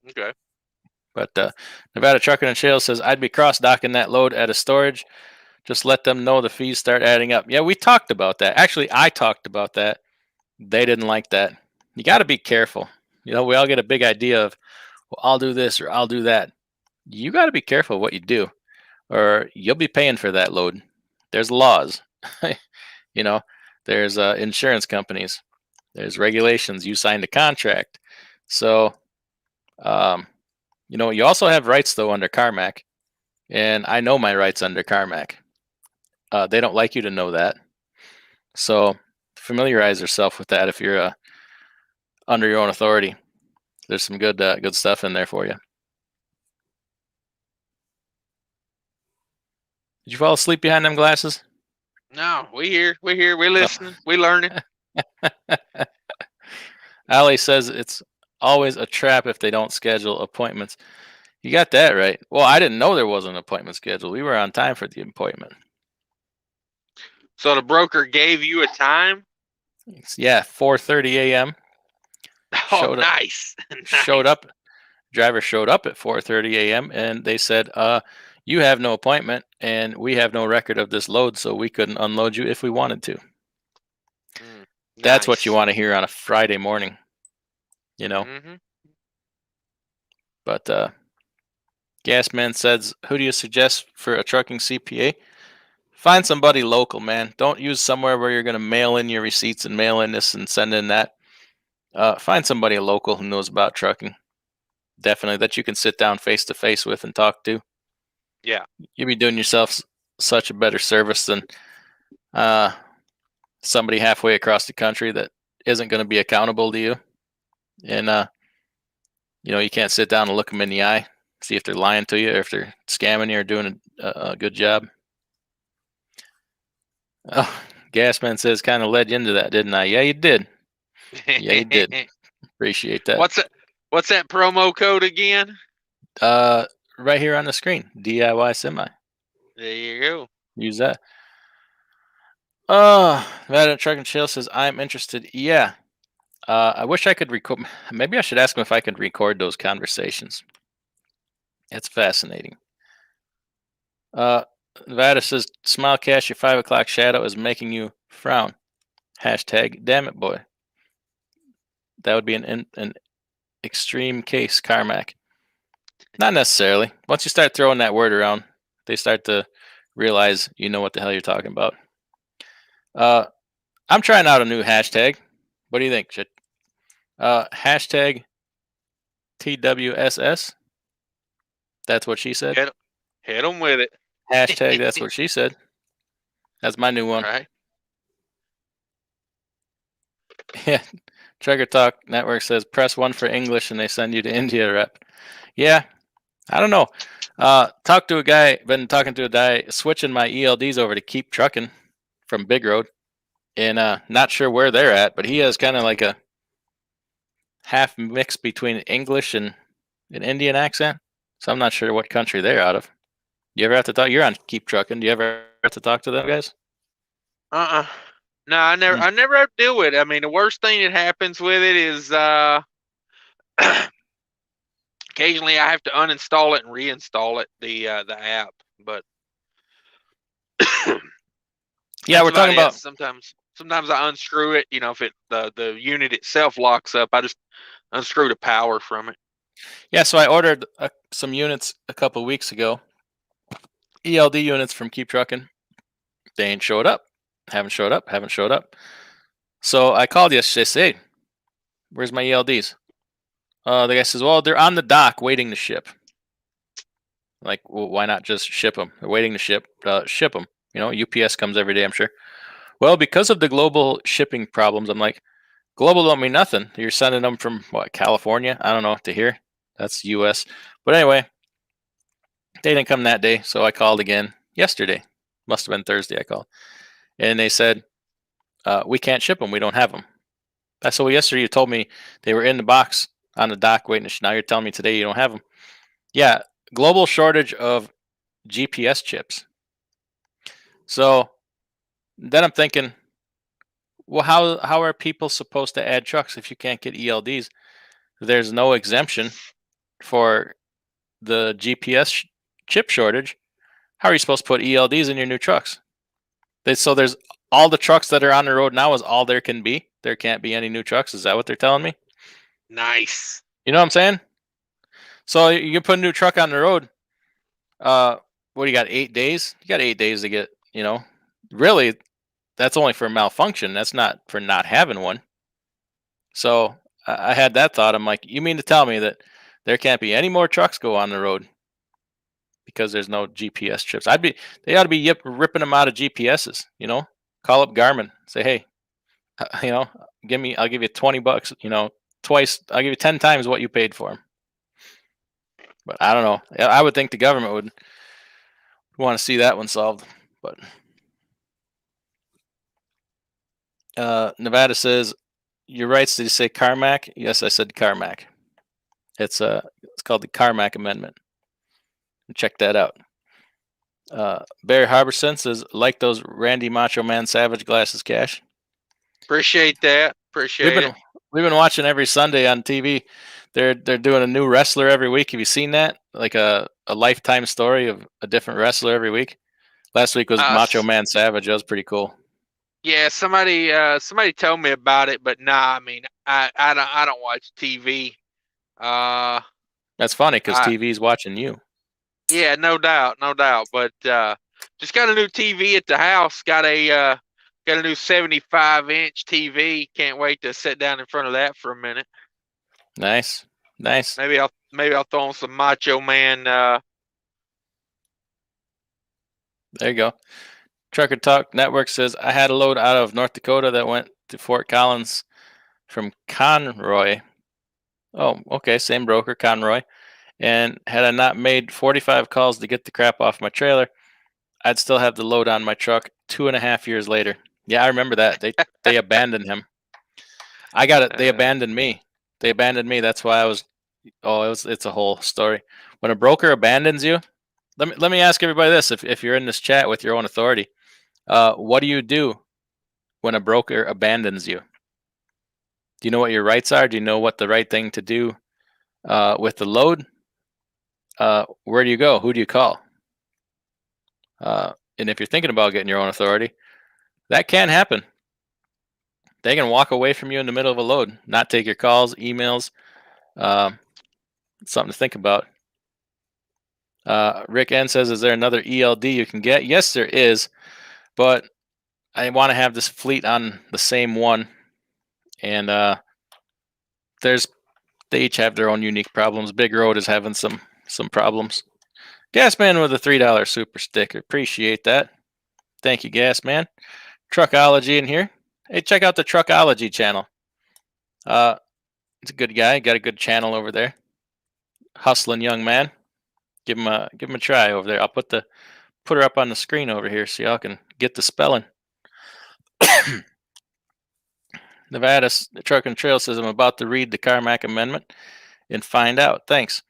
Okay. But Nevada Trucking and Shale says I'd be cross docking that load at a storage. Just let them know the fees start adding up. Yeah, we talked about that. Actually, I talked about that. They didn't like that. You got to be careful. We all get a big idea of, well, I'll do this or I'll do that. You got to be careful what you do, or you'll be paying for that load. There's laws. There's insurance companies. There's regulations. You signed a contract. So, you also have rights, though, under CARMAC. And I know my rights under CARMAC. They don't like you to know that. So familiarize yourself with that if you're under your own authority. There's some good stuff in there for you. Did you fall asleep behind them glasses? No, we here, we're listening, we're learning. Ali says it's always a trap if they don't schedule appointments. You got that right. Well, I didn't know there was an appointment scheduled. We were on time for the appointment. So the broker gave you a time? Yeah, 4:30 a.m. Oh, nice. Showed up. Driver showed up at 4:30 a.m. and they said, you have no appointment and we have no record of this load, so we couldn't unload you if we wanted to. That's what you want to hear on a Friday morning, Mm-hmm. But Gasman says, who do you suggest for a trucking CPA? Find somebody local, man. Don't use somewhere where you're going to mail in your receipts and mail in this and send in that. Find somebody local who knows about trucking. Definitely, that you can sit down face to face with and talk to. Yeah. You'll be doing yourself such a better service than somebody halfway across the country that isn't going to be accountable to you. And, you can't sit down and look them in the eye, see if they're lying to you or if they're scamming you or doing a good job. Oh, Gasman says, kind of led you into that, didn't I? Yeah, you did. Yeah, you did. Appreciate that. What's that promo code again? Right here on the screen. DIY Semi. There you go. Use that. Nevada Truck and Chill says I'm interested. Yeah. I wish I could record. Maybe I should ask him if I could record those conversations. It's fascinating. Nevada says Smile Cash, your 5 o'clock shadow is making you frown. Hashtag damn it boy. That would be an extreme case, Carmack. Not necessarily. Once you start throwing that word around, they start to realize you know what the hell you're talking about. I'm trying out a new hashtag. What do you think, Chit? Hashtag TWSS. That's what she said. Hit them with it. Hashtag that's what she said. That's my new one. All right. Yeah. Trucker Talk Network says press 1 for English and they send you to India rep. Yeah. I don't know. Talked to a guy, been talking to a guy, switching my ELDs over to Keep Trucking from Big Road. And not sure where they're at, but he has kind of like a half mix between English and an Indian accent. So I'm not sure what country they're out of. You ever have to talk? You're on Keep Trucking. Do you ever have to talk to them guys? No, I never. I never have to deal with it. I mean, the worst thing that happens with it is occasionally I have to uninstall it and reinstall it, the app. But yeah, we're talking about sometimes I unscrew it. You know, if the unit itself locks up, I just unscrew the power from it. Yeah, so I ordered some units a couple weeks ago. ELD units from Keep Trucking. They ain't showed up. Haven't showed up. So I called yesterday. Say, hey, where's my ELDs? The guy says, well, they're on the dock waiting to ship. Like, well, why not just ship them? They're waiting to ship. Ship them. You know, UPS comes every day, I'm sure. Well, because of the global shipping problems, I'm like, global don't mean nothing. You're sending them from, what, California? I don't know, to here. That's US. But anyway, they didn't come that day, so I called again yesterday. Must have been Thursday I called. And they said, we can't ship them. We don't have them. I said, well, yesterday you told me they were in the box on the dock waiting. Now you're telling me today you don't have them. Yeah, global shortage of GPS chips. So then I'm thinking, well, how are people supposed to add trucks if you can't get ELDs? There's no exemption for the GPS chip shortage. How are you supposed to put ELDs in your new trucks? So there's all the trucks that are on the road now is all there can be. There can't be any new trucks. Is that what they're telling me? Nice. You know what I'm saying? So you can put a new truck on the road. What do you got? 8 days? You got 8 days to get, really, that's only for malfunction. That's not for not having one. So I had that thought. I'm like, you mean to tell me that there can't be any more trucks go on the road because there's no GPS chips? They ought to be ripping them out of GPSs. Call up Garmin, say, hey, I'll give you $20. Twice. I'll give you 10 times what you paid for them. But I don't know. I would think the government would want to see that one solved. But Nevada says, you're right. Did you say Carmack? Yes, I said Carmack. It's called the Carmack Amendment. Check that out. Barry Harbison says, like those Randy Macho Man Savage glasses, Cash. Appreciate that. We've been watching every Sunday on TV. They're doing a new wrestler every week. Have you seen that? Like a lifetime story of a different wrestler every week. Last week was Macho Man Savage. That was pretty cool. Yeah, somebody told me about it, but nah, I mean, I don't watch TV. That's funny because TV's watching you. Yeah, no doubt. But just got a new TV at the house. Got a new 75-inch TV. Can't wait to sit down in front of that for a minute. Nice. Maybe I'll throw on some Macho Man. There you go. Trucker Talk Network says, I had a load out of North Dakota that went to Fort Collins from Conroy. Oh, okay, same broker, Conroy. And had I not made 45 calls to get the crap off my trailer, I'd still have the load on my truck 2.5 years later. Yeah, I remember that. They abandoned him. I got it. They abandoned me. That's why I was. It's a whole story. When a broker abandons you, let me ask everybody this: if you're in this chat with your own authority, what do you do when a broker abandons you? Do you know what your rights are? Do you know what the right thing to do with the load? Where do you go? Who do you call? And if you're thinking about getting your own authority, that can happen. They can walk away from you in the middle of a load, not take your calls, emails. Something to think about. Rick N says, is there another ELD you can get? Yes, there is, but I want to have this fleet on the same one, and they each have their own unique problems. Big Road is having some problems. Gasman with a $3 super sticker. Appreciate that. Thank you, Gasman. Truckology in here. Hey, check out the Truckology channel. He's a good guy. Got a good channel over there. Hustling young man. Give him a try over there. I'll put her up on the screen over here so y'all can get the spelling. Nevada Truck and Trail says, I'm about to read the Carmack Amendment and find out. Thanks.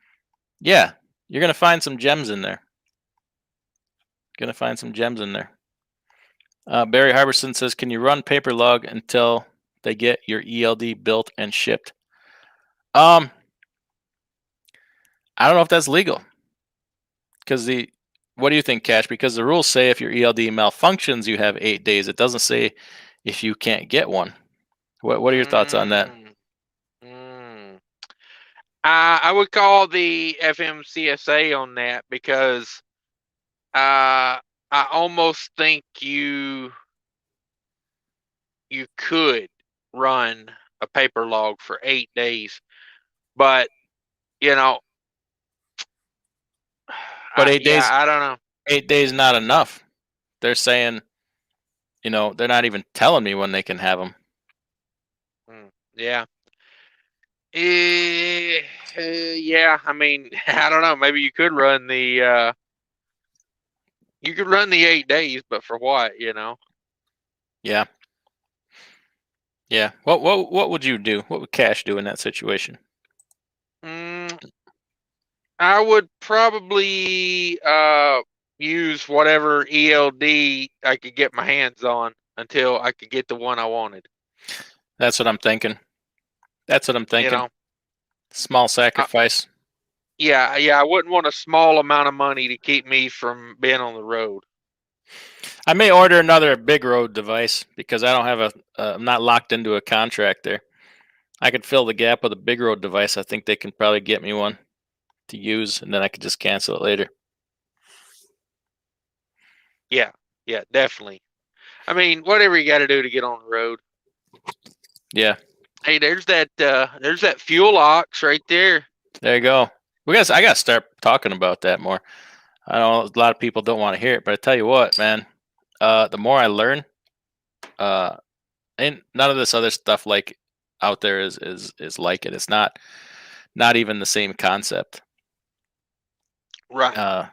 Yeah, you're going to find some gems in there. Barry Harbison says, can you run paper log until they get your ELD built and shipped? I don't know if that's legal. Because what do you think, Cash? Because the rules say if your ELD malfunctions, you have 8 days. It doesn't say if you can't get one. What are your thoughts on that? I would call the FMCSA on that, because I almost think you could run a paper log for 8 days, but But 8 days. I don't know. 8 days not enough. They're saying, they're not even telling me when they can have them. Yeah. Yeah. I mean, I don't know. Maybe you could run the 8 days, but for what? Yeah. Yeah. What would you do? What would Cash do in that situation? I would probably use whatever ELD I could get my hands on until I could get the one I wanted. That's what I'm thinking. Small sacrifice. Yeah, I wouldn't want a small amount of money to keep me from being on the road. I may order another Big Road device because I don't have I'm not locked into a contract there. I could fill the gap with a Big Road device. I think they can probably get me one to use, and then I could just cancel it later. Yeah, definitely. I mean, whatever you got to do to get on the road. Yeah. Hey, there's that fuel ox right there. There you go. I got to start talking about that more. I know a lot of people don't want to hear it, but I tell you what, man, the more I learn, and none of this other stuff like out there is like it. It's not even the same concept. Right.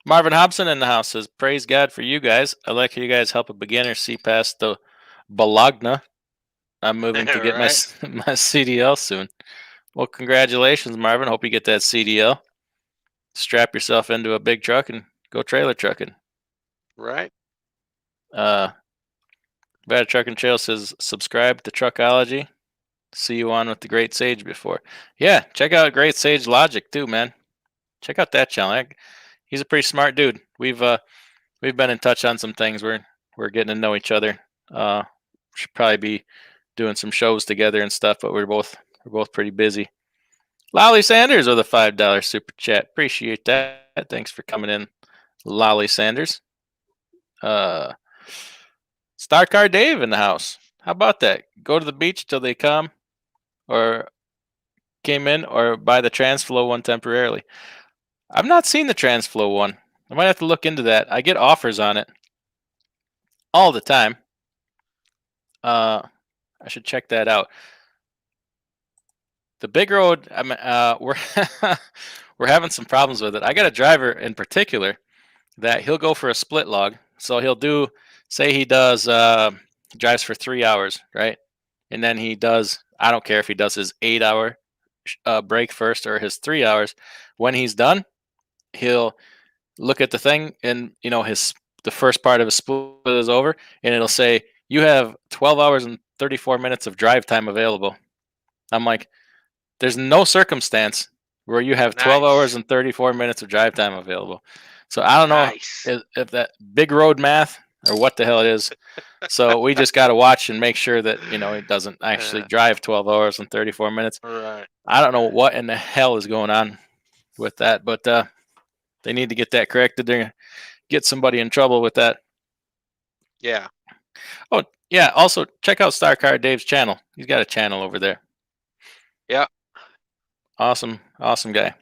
Marvin Hobson in the house says, praise God for you guys. I like how you guys help a beginner see past the Bologna. I'm moving to get my CDL soon. Well, congratulations, Marvin. Hope you get that CDL. Strap yourself into a big truck and go trailer trucking. Right. Bad Truck and Trail says, subscribe to Truckology. See you on with the Great Sage before. Yeah, check out Great Sage Logic too, man. Check out that channel. He's a pretty smart dude. We've been in touch on some things. We're getting to know each other. Should probably be doing some shows together and stuff, but we're both pretty busy. Lolly Sanders with a $5 super chat. Appreciate that. Thanks for coming in, Lolly Sanders. Star Car Dave in the house. How about that? Go to the beach till they come, or came in, or buy the Transflow one temporarily. I've not seen the Transflow one. I might have to look into that. I get offers on it all the time. I should check that out. The Big Road, we're we're having some problems with it. I got a driver in particular that he'll go for a split log. So he'll do, say he does, drives for 3 hours, right? And then he does, I don't care if he does his 8-hour break first or his 3 hours. When he's done, he'll look at the thing and, the first part of his split is over, and it'll say, you have 12 hours and 34 minutes of drive time available. I'm like, there's no circumstance where you have 12 hours Nice. and 34 minutes of drive time available. So I don't know Nice. if that big road math or what the hell it is. So we just got to watch and make sure that, it doesn't actually drive 12 hours and 34 minutes. Right. I don't know what in the hell is going on with that, but they need to get that corrected. They're going to get somebody in trouble with that. Yeah. Oh, yeah. Also, check out Star Car Dave's channel. He's got a channel over there. Yeah. Awesome guy.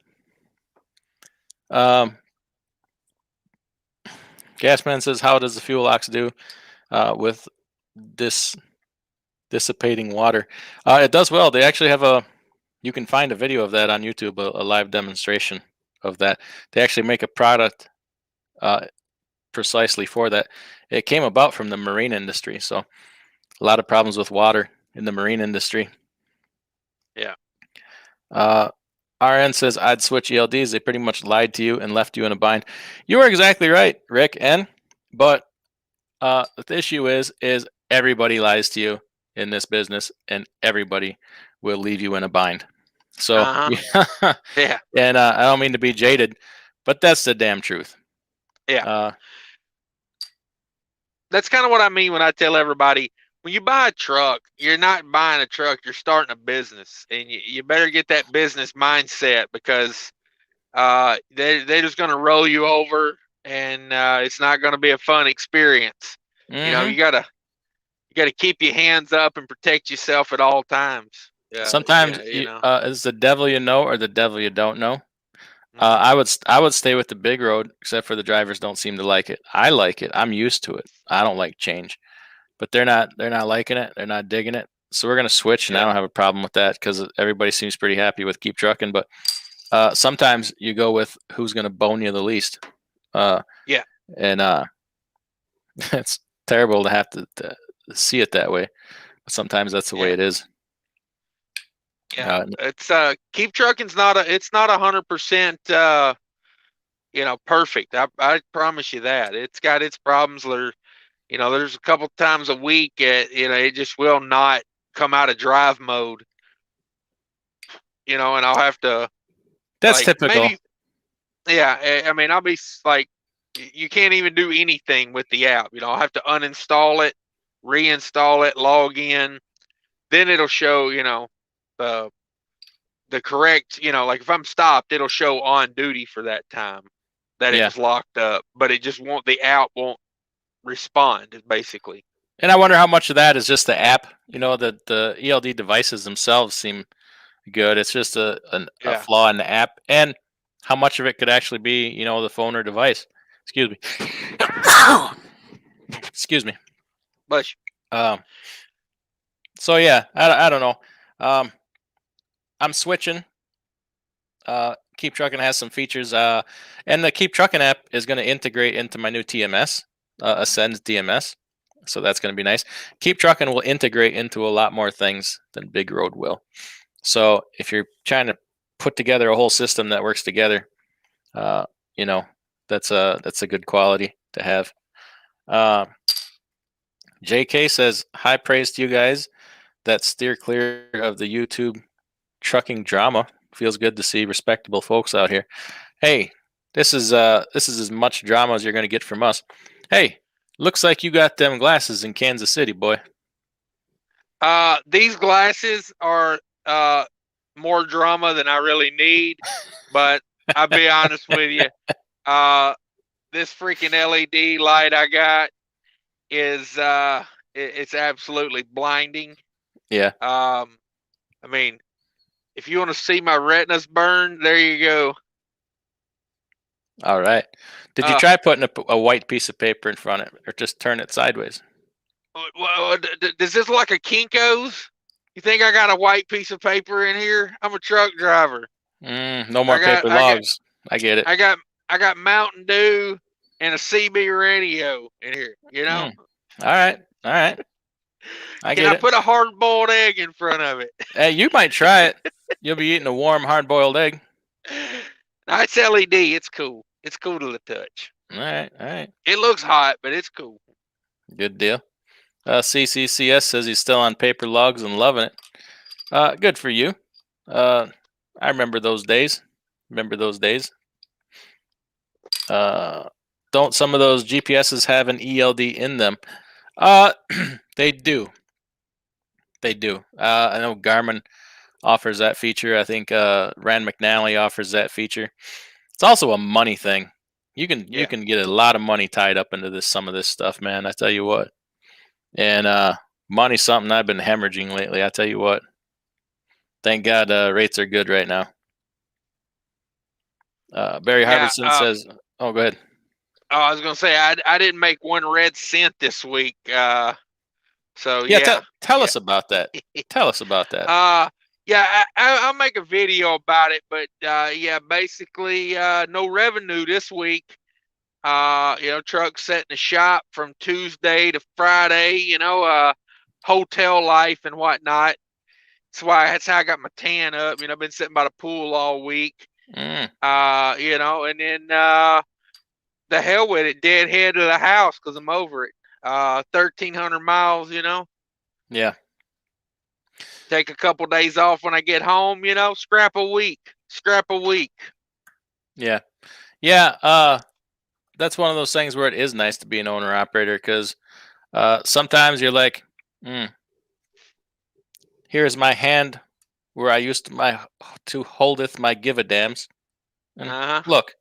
Gasman says, how does the fuel ox do with this dissipating water? It does well. They actually have you can find a video of that on YouTube, a live demonstration of that. They actually make a product precisely for that. It came about from the marine industry. So a lot of problems with water in the marine industry. Yeah. RN says, I'd switch ELDs. They pretty much lied to you and left you in a bind. You are exactly right, Rick. But the issue is everybody lies to you in this business, and everybody will leave you in a bind. So, Yeah. And I don't mean to be jaded, but that's the damn truth. Yeah. That's kind of what I mean when I tell everybody, when you buy a truck, you're not buying a truck, you're starting a business, and you better get that business mindset, because they're just going to roll you over, and it's not going to be a fun experience. Mm-hmm. You gotta keep your hands up and protect yourself at all times. Sometimes it's the devil you know or the devil you don't know. Mm-hmm. I would stay with the big road, except for the drivers don't seem to like it. I like it. I'm used to it. I don't like change, but they're not liking it. They're not digging it. So we're gonna switch, and I don't have a problem with that because everybody seems pretty happy with Keep Trucking. But sometimes you go with who's gonna bone you the least. Yeah. And it's terrible to have to see it that way, but sometimes that's the way it is. Yeah, it's Keep Trucking's not 100% perfect. I promise you that. It's got its problems. There's a couple times a week it just will not come out of drive mode. And I'll have to. That's typical. Maybe, yeah, I mean, I'll be like, you can't even do anything with the app. I'll have to uninstall it, reinstall it, log in, then it'll show the correct, like if I'm stopped, it'll show on duty for that time that it was locked up, but the app won't respond, basically. And I wonder how much of that is just the app. The ELD devices themselves seem good. It's just a flaw in the app, and how much of it could actually be, the phone or device. Excuse me. Excuse me. But so yeah, I don't know. I'm switching. Keep Trucking has some features, and the Keep Trucking app is going to integrate into my new TMS, Ascend DMS. So that's going to be nice. Keep Trucking will integrate into a lot more things than Big Road will. So if you're trying to put together a whole system that works together, that's a good quality to have. JK says, high praise to you guys that steer clear of the YouTube trucking drama. Feels good to see respectable folks out here. Hey, this is as much drama as you're going to get from us. Hey, looks like you got them glasses in Kansas City, boy. These glasses are more drama than I really need, but I'll be honest with you. This freaking LED light I got is it's absolutely blinding. Yeah. I mean, if you want to see my retinas burn, there you go. All right. Did you try putting a white piece of paper in front of it, or just turn it sideways? Does this look like a Kinko's? You think I got a white piece of paper in here? I'm a truck driver. No more paper logs. I get it. I got Mountain Dew and a CB radio in here. All right. I Can I put a hard-boiled egg in front of it? Hey, you might try it. You'll be eating a warm, hard-boiled egg. No, it's LED. It's cool. It's cool to the touch. All right. It looks hot, but it's cool. Good deal. CCCS says he's still on paper logs and loving it. Good for you. I remember those days. Don't some of those GPSs have an ELD in them? They do. I know Garmin offers that feature. I think Rand McNally offers that feature. It's also a money thing. You can get a lot of money tied up into some of this stuff, man. I tell you what. And money's something I've been hemorrhaging lately. I tell you what. Thank God rates are good right now. Barry Harbison says, "Oh, go ahead." I was gonna say I didn't make one red cent this week. So tell us about that. Tell us about that. I'll make a video about it, but basically no revenue this week. Truck set in the shop from Tuesday to Friday. Hotel life and whatnot. That's how I got my tan up. I've been sitting by the pool all week. And then the hell with it, deadhead to the house because I'm over it. 1,300 miles, Yeah. Take a couple days off when I get home, scrap a week. Yeah. Yeah. That's one of those things where it is nice to be an owner operator because sometimes you're like, here's my hand where I used to holdeth my give a dams. And look,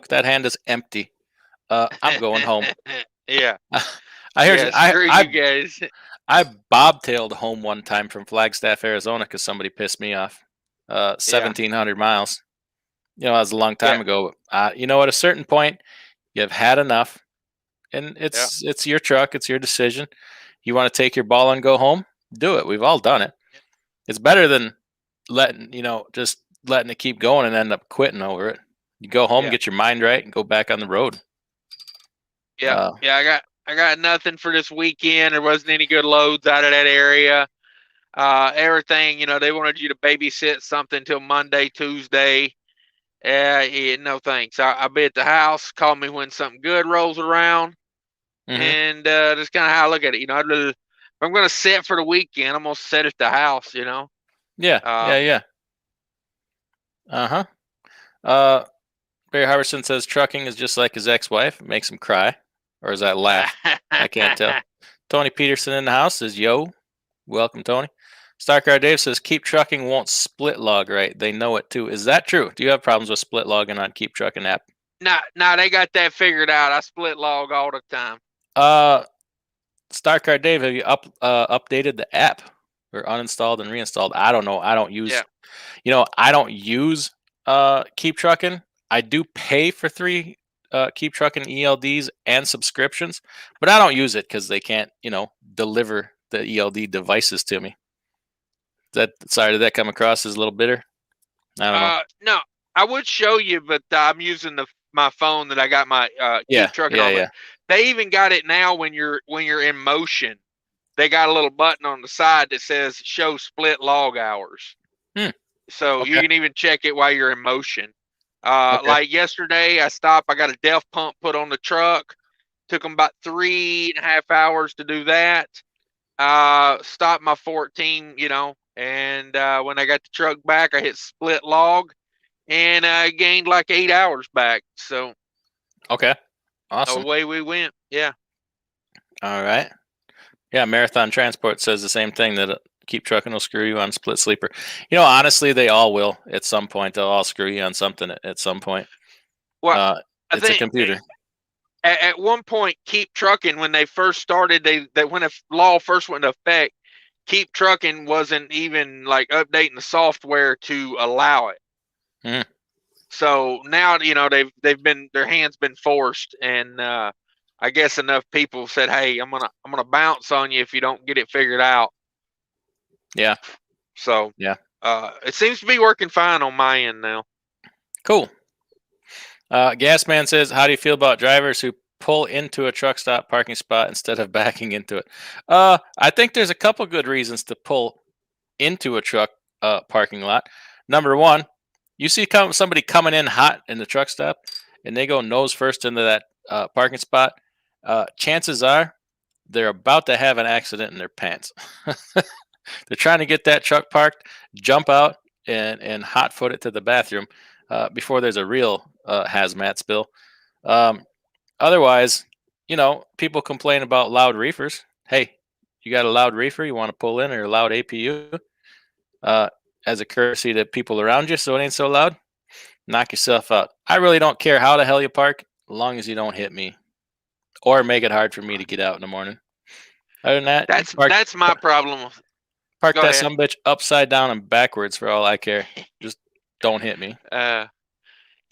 that hand is empty. I'm going home. Yeah. I heard you guys. I bobtailed home one time from Flagstaff, Arizona, because somebody pissed me off. 1,700 miles. That was a long time ago. At a certain point, you've had enough, and it's your truck, it's your decision. You want to take your ball and go home? Do it. We've all done it. It's better than letting it keep going and end up quitting over it. You go home, get your mind right, and go back on the road. I got nothing for this weekend. There wasn't any good loads out of that area. Everything, they wanted you to babysit something till Monday, Tuesday. No thanks. I'll be at the house. Call me when something good rolls around. Mm-hmm. And that's kind of how I look at it. If I'm going to set for the weekend, I'm going to set at the house, Yeah. Barry Harbison says trucking is just like his ex-wife. It makes him cry. Or is that laugh? I can't tell. Tony Peterson in the house says, yo. Welcome, Tony. Starcar Dave says, Keep Trucking won't split log right. They know it too. Is that true? Do you have problems with split logging on Keep Trucking app? No, they got that figured out. I split log all the time. Starcar Dave, have you updated the app or uninstalled and reinstalled? I don't know. I don't use I don't use Keep Trucking. I do pay for 3 Keep Trucking ELDs and subscriptions, but I don't use it because they can't, deliver the ELD devices to me. Did that come across as a little bitter? I don't know. No, I would show you, but I'm using my phone that I got my Keep Trucking on. Yeah. They even got it now when you're in motion. They got a little button on the side that says show split log hours. So you can even check it while you're in motion. Like yesterday, I stopped. I got a DEF pump put on the truck. Took them about 3.5 hours to do that. Stopped my 14, and when I got the truck back, I hit split log, and I gained like 8 hours back. So, okay, awesome. Away we went. Yeah. All right. Yeah, Marathon Transport says the same thing, that Keep Trucking will screw you on split sleeper. Honestly, they all will at some point. They'll all screw you on something at some point. Well, it's a computer. At one point, Keep Trucking, when they first started, when the law first went into effect, Keep Trucking wasn't even like updating the software to allow it. So now, their hands been forced, and I guess enough people said, "Hey, I'm gonna bounce on you if you don't get it figured out." Yeah. So yeah, it seems to be working fine on my end now. Cool. Gasman says, how do you feel about drivers who pull into a truck stop parking spot instead of backing into it? I think there's a couple good reasons to pull into a truck parking lot. Number one, you see somebody coming in hot in the truck stop, and they go nose first into that parking spot. Chances are they're about to have an accident in their pants. They're trying to get that truck parked, jump out, and hot foot it to the bathroom before there's a real hazmat spill. Um, Otherwise, people complain about loud reefers. Hey, you got a loud reefer you want to pull in, or a loud APU uh, as a courtesy to people around you, so it ain't so loud. Knock yourself out. I really don't care how the hell you park, as long as you don't hit me or make it hard for me to get out in the morning. Other than that, That's my problem. park Go that ahead. some bitch upside down and backwards for all I care. Just don't hit me.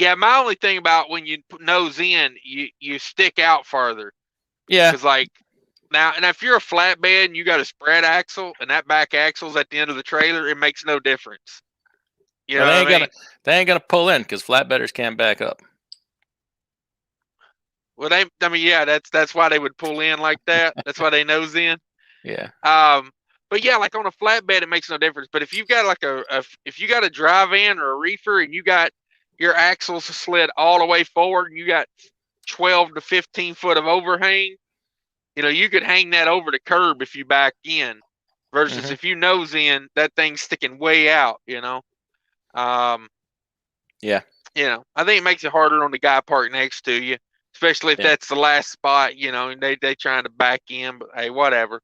Yeah, my only thing about when you nose in, you stick out farther. Yeah, Because like now, and if you're a flatbed and you got a spread axle and that back axle's at the end of the trailer, it makes no difference. You know well, what I mean? they ain't gonna pull in because flatbedders can't back up. Well, yeah, that's why they would pull in like that. That's why they nose in. Yeah, But yeah, like on a flatbed, it makes no difference. But if you've got like if you got a drive in or a reefer and you got your axles slid all the way forward and you got 12 to 15 foot of overhang, you could hang that over the curb if you back in, versus if you nose in, that thing's sticking way out. Yeah. I think it makes it harder on the guy parked next to you, especially if that's the last spot. And they trying to back in, but hey, whatever.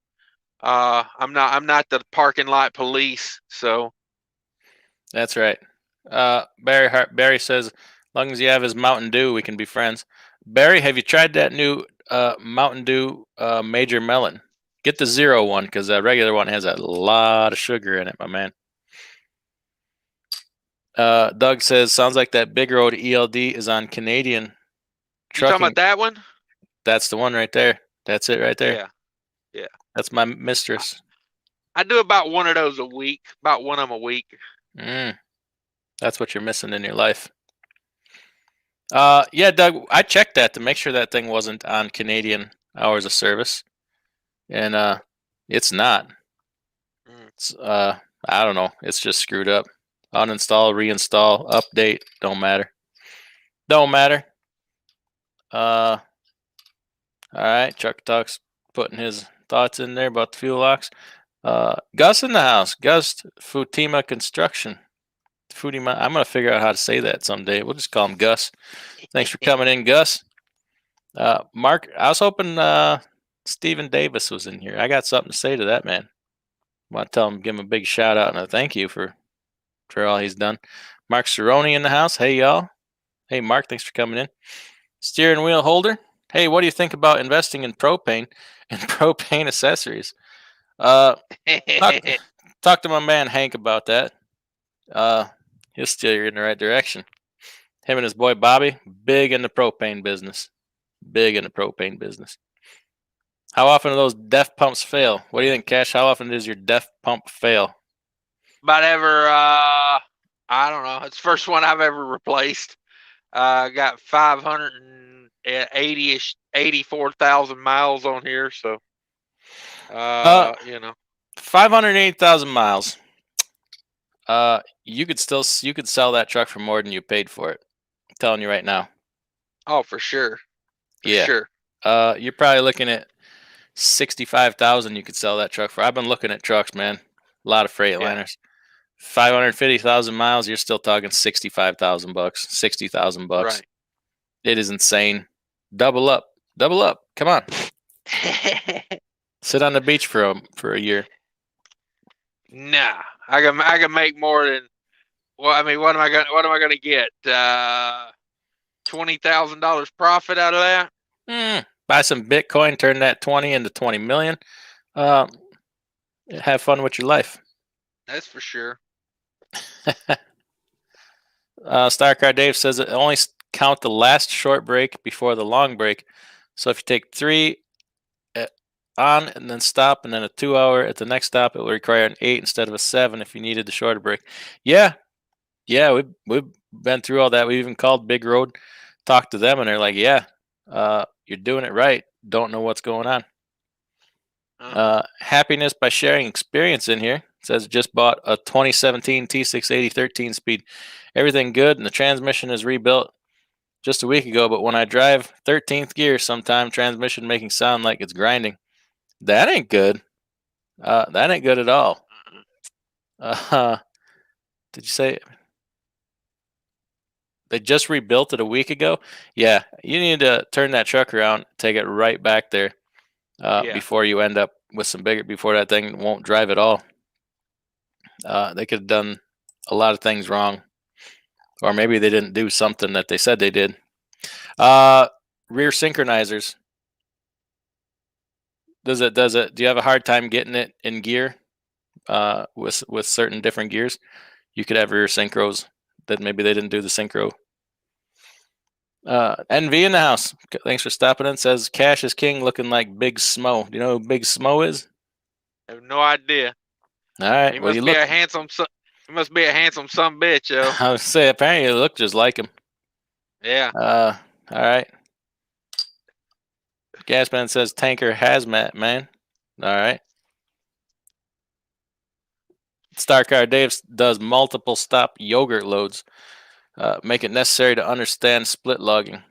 I'm not the parking lot police, so. That's right. Barry says, as long as you have his Mountain Dew, we can be friends. Barry, have you tried that new Mountain Dew Major Melon? Get the 0 one, because the regular one has a lot of sugar in it, my man. Doug says, sounds like that Big Road ELD is on Canadian trucking. You talking about that one? That's the one right there. That's it right there. Yeah. That's my mistress. I do about one of those a week. About one of them a week. That's what you're missing in your life. Yeah, Doug, I checked that to make sure that thing wasn't on Canadian hours of service, and it's not. It's, I don't know. It's just screwed up. Uninstall, reinstall, update. Don't matter. All right, Chuck Talk's putting his thoughts in there about the fuel locks. Gus in the house. Gus Futima Construction. Futima. I'm gonna figure out how to say that someday. We'll just call him Gus. Thanks for coming in, Gus. Mark, I was hoping Stephen Davis was in here. I got something to say to that man. I want to tell him, give him a big shout out and a thank you for all he's done. Mark Cerrone in the house. Hey, y'all. Hey, Mark, thanks for coming in. Steering wheel holder. Hey, what do you think about investing in propane and propane accessories? Talk to my man Hank about that. He'll steer you in the right direction. Him and his boy Bobby, big in the propane business. How often do those DEF pumps fail? What do you think, Cash? How often does your DEF pump fail? About ever, I don't know. It's the first one I've ever replaced. Got 580-ish, 84,000 miles on here. So, 580,000 miles. You could sell that truck for more than you paid for it. I'm telling you right now. Oh, for sure. Sure. You're probably looking at 65,000. You could sell that truck for. I've been looking at trucks, man. A lot of Freightliners. 550,000 miles. You're still talking $65,000, $60,000. Right. It is insane. Double up. Come on. Sit on the beach for a year. Nah, I can make more than. Well, I mean, what am I gonna get? $20,000 profit out of that? Buy some Bitcoin, turn that 20 into 20 million. Have fun with your life. That's for sure. Starcar Dave says it only count the last short break before the long break. So if you take 3 on and then stop and then a 2 hour at the next stop, it will require an 8 instead of a 7 if you needed the shorter break. Yeah, we've been through all that. We even called Big Road, talked to them, and they're like, yeah, you're doing it right. Don't know what's going on. Happiness by sharing experience in here. It says just bought a 2017 T680 13 speed. Everything good, and the transmission is rebuilt just a week ago. But when I drive 13th gear, sometime transmission making sound like it's grinding. That ain't good. That ain't good at all. Did you say they just rebuilt it a week ago? Yeah, you need to turn that truck around, take it right back there Yeah. before you end up with some bigger. Before that thing won't drive at all. They could have done a lot of things wrong, or maybe they didn't do something that they said they did. Rear synchronizers. Does it? Do you have a hard time getting it in gear? With certain different gears, you could have rear synchros that maybe they didn't do the synchro. NV in the house. Thanks for stopping in. Says Cash is King, looking like Big Smo. Do you know who Big Smo is? I have no idea. All right. He Well, must you be look. a handsome son. He must be a handsome son bitch, yo. I would say apparently you look just like him. Yeah. All right. Gasman says Tanker Hazmat Man. All right. Starcar Dave does multiple stop yogurt loads. Make it necessary to understand split logging.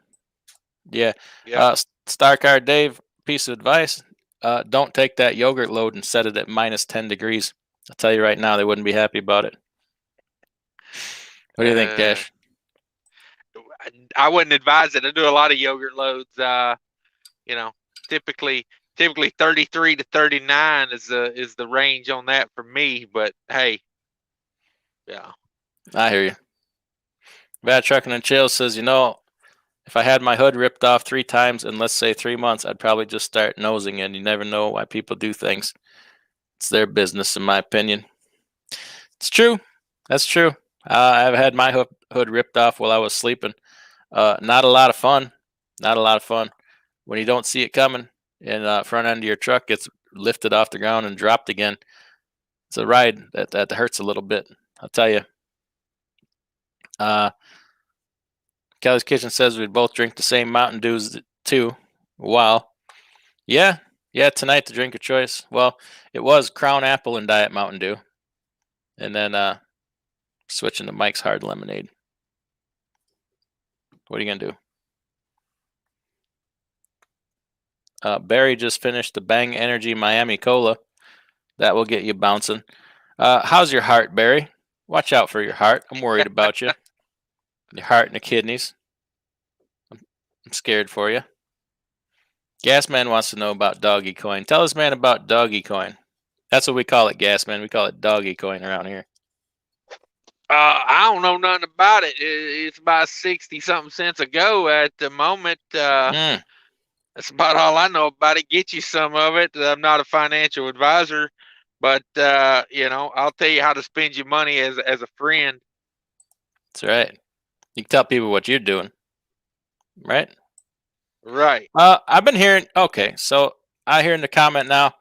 Yeah. Yeah. Starcar Dave, piece of advice. Don't take that yogurt load and set it at minus 10 degrees. I'll tell you right now, they wouldn't be happy about it. What do you think, Cash? I wouldn't advise it. I do a lot of yogurt loads. You know, typically 33 to 39 is the range on that for me. But hey, yeah. I hear you. Bad Trucking and Chill says, if I had my hood ripped off 3 times in, let's say, 3 months, I'd probably just start nosing it. You never know why people do things. It's their business, in my opinion. It's true. That's true. I've had my hood ripped off while I was sleeping. Not a lot of fun. Not a lot of fun. When you don't see it coming and front end of your truck gets lifted off the ground and dropped again, it's a ride that hurts a little bit. I'll tell you. Kelly's Kitchen says we'd both drink the same Mountain Dews too. Wow. Yeah. Tonight the drink of choice. Well, it was Crown Apple and Diet Mountain Dew, and then switching to Mike's Hard Lemonade. What are you gonna do? Barry just finished the Bang Energy Miami Cola. That will get you bouncing. How's your heart, Barry? Watch out for your heart. I'm worried about you. Your heart and the kidneys. I'm scared for you. Gasman wants to know about Doggy Coin. Tell us, man, about Doggy Coin. That's what we call it, Gasman. We call it Doggy Coin around here. I don't know nothing about it. It's about 60 something cents a go at the moment. That's about all I know about it. Get you some of it. I'm not a financial advisor, but I'll tell you how to spend your money as a friend. That's right. You can tell people what you're doing, right? Right. I've been hearing. Okay, so I hear in the comment now,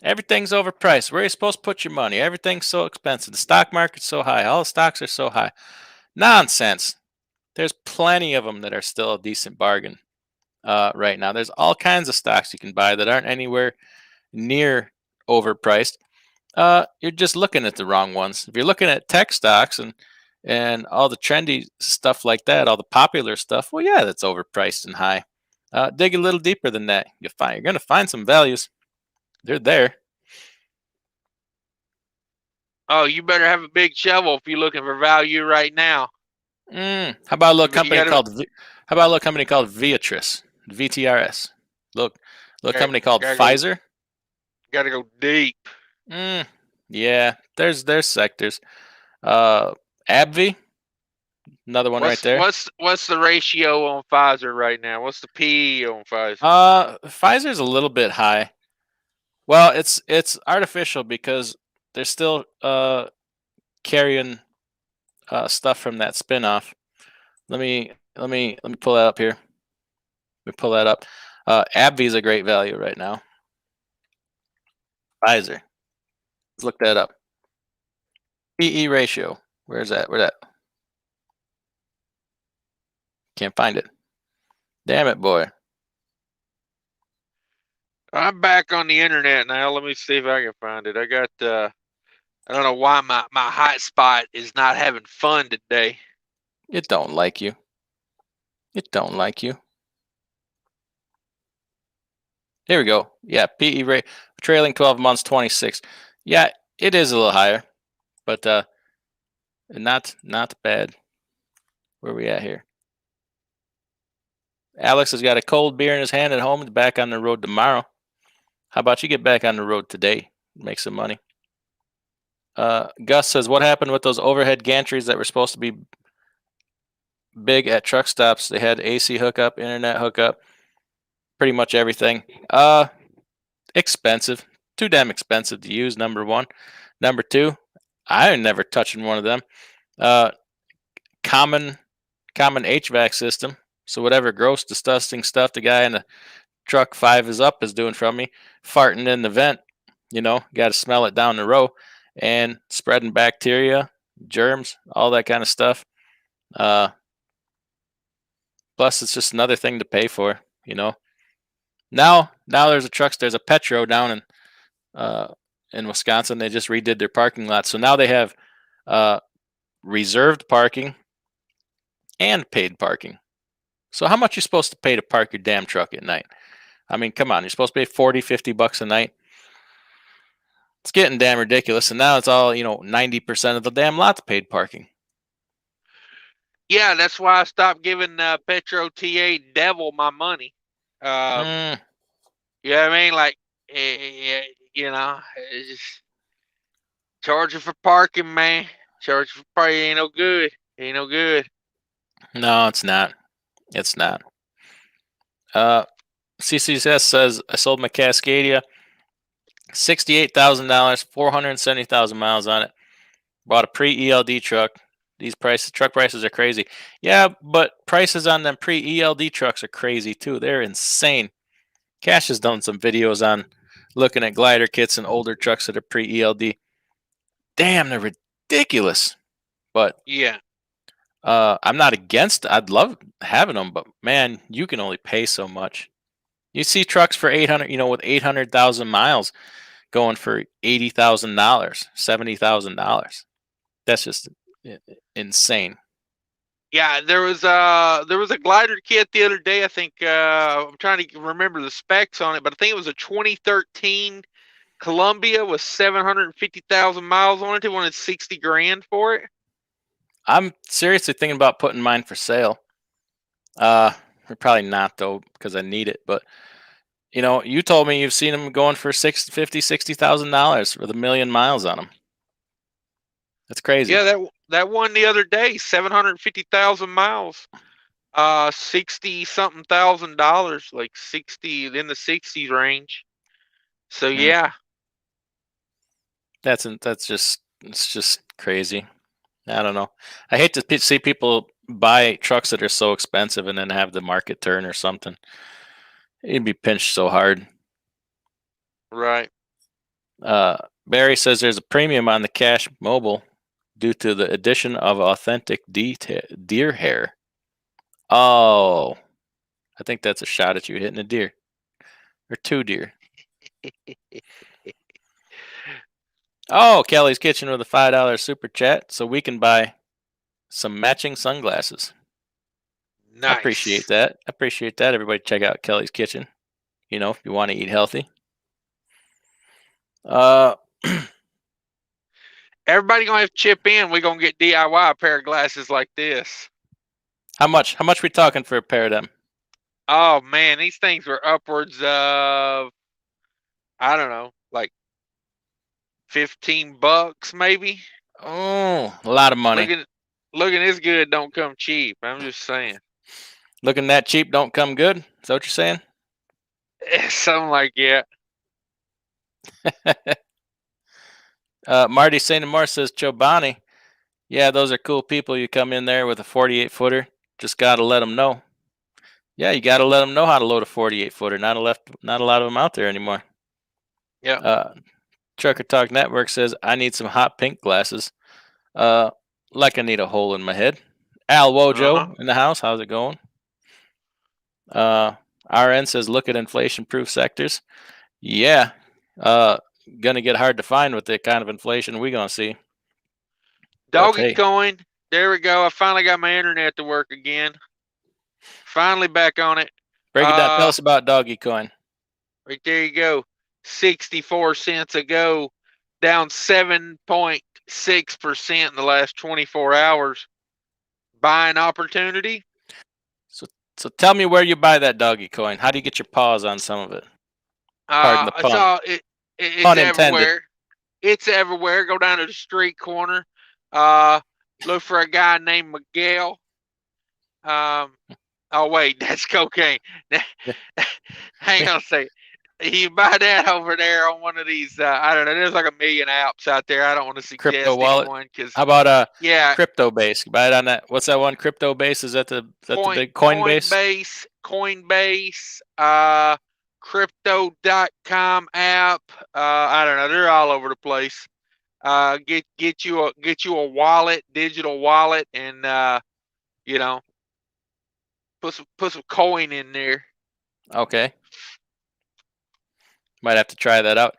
everything's overpriced. Where are you supposed to put your money? Everything's so expensive. The stock market's so high. All the stocks are so high. Nonsense. There's plenty of them that are still a decent bargain right now. There's all kinds of stocks you can buy that aren't anywhere near overpriced. You're just looking at the wrong ones. If you're looking at tech stocks and all the trendy stuff like that, all the popular stuff, well, yeah, that's overpriced and high. Dig a little deeper than that. You're going to find some values. They're there. Oh, you better have a big shovel if you're looking for value right now. How about a little company called? How about a little company called Viatris? VTRS. Look, company called Pfizer. Got to go deep. Yeah, there's sectors. AbbVie, another one right there. What's the ratio on Pfizer right now? What's the PE on Pfizer? Pfizer's a little bit high. Well, it's artificial because they're still carrying stuff from that spinoff. Let me pull that up here. Let me pull that up. AbbVie's a great value right now. Pfizer. Let's look that up. PE ratio. Where's that? Where's that? Can't find it. Damn it, boy. I'm back on the internet now. Let me see if I can find it. I got I don't know why my hotspot is not having fun today. It don't like you. It don't like you. Here we go. Yeah, PE rate trailing 12 months 26. Yeah, it is a little higher, but not bad. Where we at here? Alex has got a cold beer in his hand at home. He's back on the road tomorrow. How about you get back on the road today? Make some money. Gus says, what happened with those overhead gantries that were supposed to be big at truck stops? They had AC hookup, internet hookup, pretty much everything. Expensive. Too damn expensive to use, number one. Number two, I ain't never touching one of them. Common HVAC system. So whatever gross, disgusting stuff the guy in the truck 5 is up is doing from me, farting in the vent, got to smell it down the row and spreading bacteria, germs, all that kind of stuff. Plus, it's just another thing to pay for, Now there's a Petro down in Wisconsin. They just redid their parking lot, so now they have reserved parking and paid parking. So how much you supposed to pay to park your damn truck at night? I mean, come on, you're supposed to pay 40, 50 bucks a night. It's getting damn ridiculous, and now it's all 90% of the damn lot's paid parking. Yeah, that's why I stopped giving Petro TA Devil my money. You know what I mean? Like, it's just charging for parking, man. Charging for parking ain't no good. Ain't no good. No, it's not. It's not. CCS says I sold my Cascadia, $68,000, 470,000 miles on it. Bought a pre-ELD truck. These truck prices are crazy. Yeah, but prices on them pre-ELD trucks are crazy too. They're insane. Cash has done some videos on looking at glider kits and older trucks that are pre-ELD. Damn, they're ridiculous. But yeah, I'm not against it. I'd love having them, but man, you can only pay so much. You see trucks for 800, with 800,000 miles going for $80,000, $70,000. That's just insane. Yeah, there was a glider kit the other day. I think I'm trying to remember the specs on it, but I think it was a 2013 Columbia with 750,000 miles on it. They wanted 60 grand for it. I'm seriously thinking about putting mine for sale. Probably not though, because I need it. But you told me you've seen them going for $60,000 with 1 million miles on them. That's crazy. Yeah, that one the other day, 750,000 miles, 60 something $1,000, like 60 in the 60s range. So yeah, it's just crazy. I don't know. I hate to see people buy trucks that are so expensive and then have the market turn or something. You'd be pinched so hard. Right. Barry says there's a premium on the Cash Mobile due to the addition of authentic deer hair. Oh, I think that's a shot at you hitting a deer or 2 deer. Oh, Kelly's Kitchen with a $5 super chat, so we can buy some matching sunglasses. Nice. I appreciate that. Everybody check out Kelly's Kitchen. If you want to eat healthy. Everybody gonna have to chip in. We're gonna get DIY a pair of glasses like this. How much we talking for a pair of them? Oh man, these things were upwards of, I don't know, like $15 maybe. Oh, a lot of money. Looking this good don't come cheap. I'm just saying. Looking that cheap don't come good? Is that what you're saying? Something like that. Marty St. Amar says, Chobani, yeah, those are cool people. You come in there with a 48-footer. Just got to let them know. Yeah, you got to let them know how to load a 48-footer. Not a lot of them out there anymore. Yeah. Trucker Talk Network says, I need some hot pink glasses. Like I need a hole in my head. Al Wojo in the house. How's it going? RN says, look at inflation-proof sectors. Yeah. Gonna get hard to find with the kind of inflation we're gonna see. Doggy coin. There we go. I finally got my internet to work again. Finally back on it. Break it down. Tell us about Doggy Coin. Right there you go. 64 cents a go, down 7.6% in the last 24 hours. Buying opportunity. So tell me where you buy that doggy coin. How do you get your paws on some of it? Pardon the It's pun. all it's Pun intended. everywhere. It's everywhere. Go down to the street corner. Look for a guy named Miguel. Oh wait, that's cocaine. Hang on a second. You buy that over there on one of these. I don't know. There's like a million apps out there. I don't want to suggest Crypto wallet. anyone because How about yeah, CryptoBase? You buy it on that. What's that one? CryptoBase? Is that the big Coinbase? Coinbase, Crypto.com app. I don't know. They're all over the place. Get you a wallet, digital wallet, and you know, put some coin in there. Okay. Might have to try that out.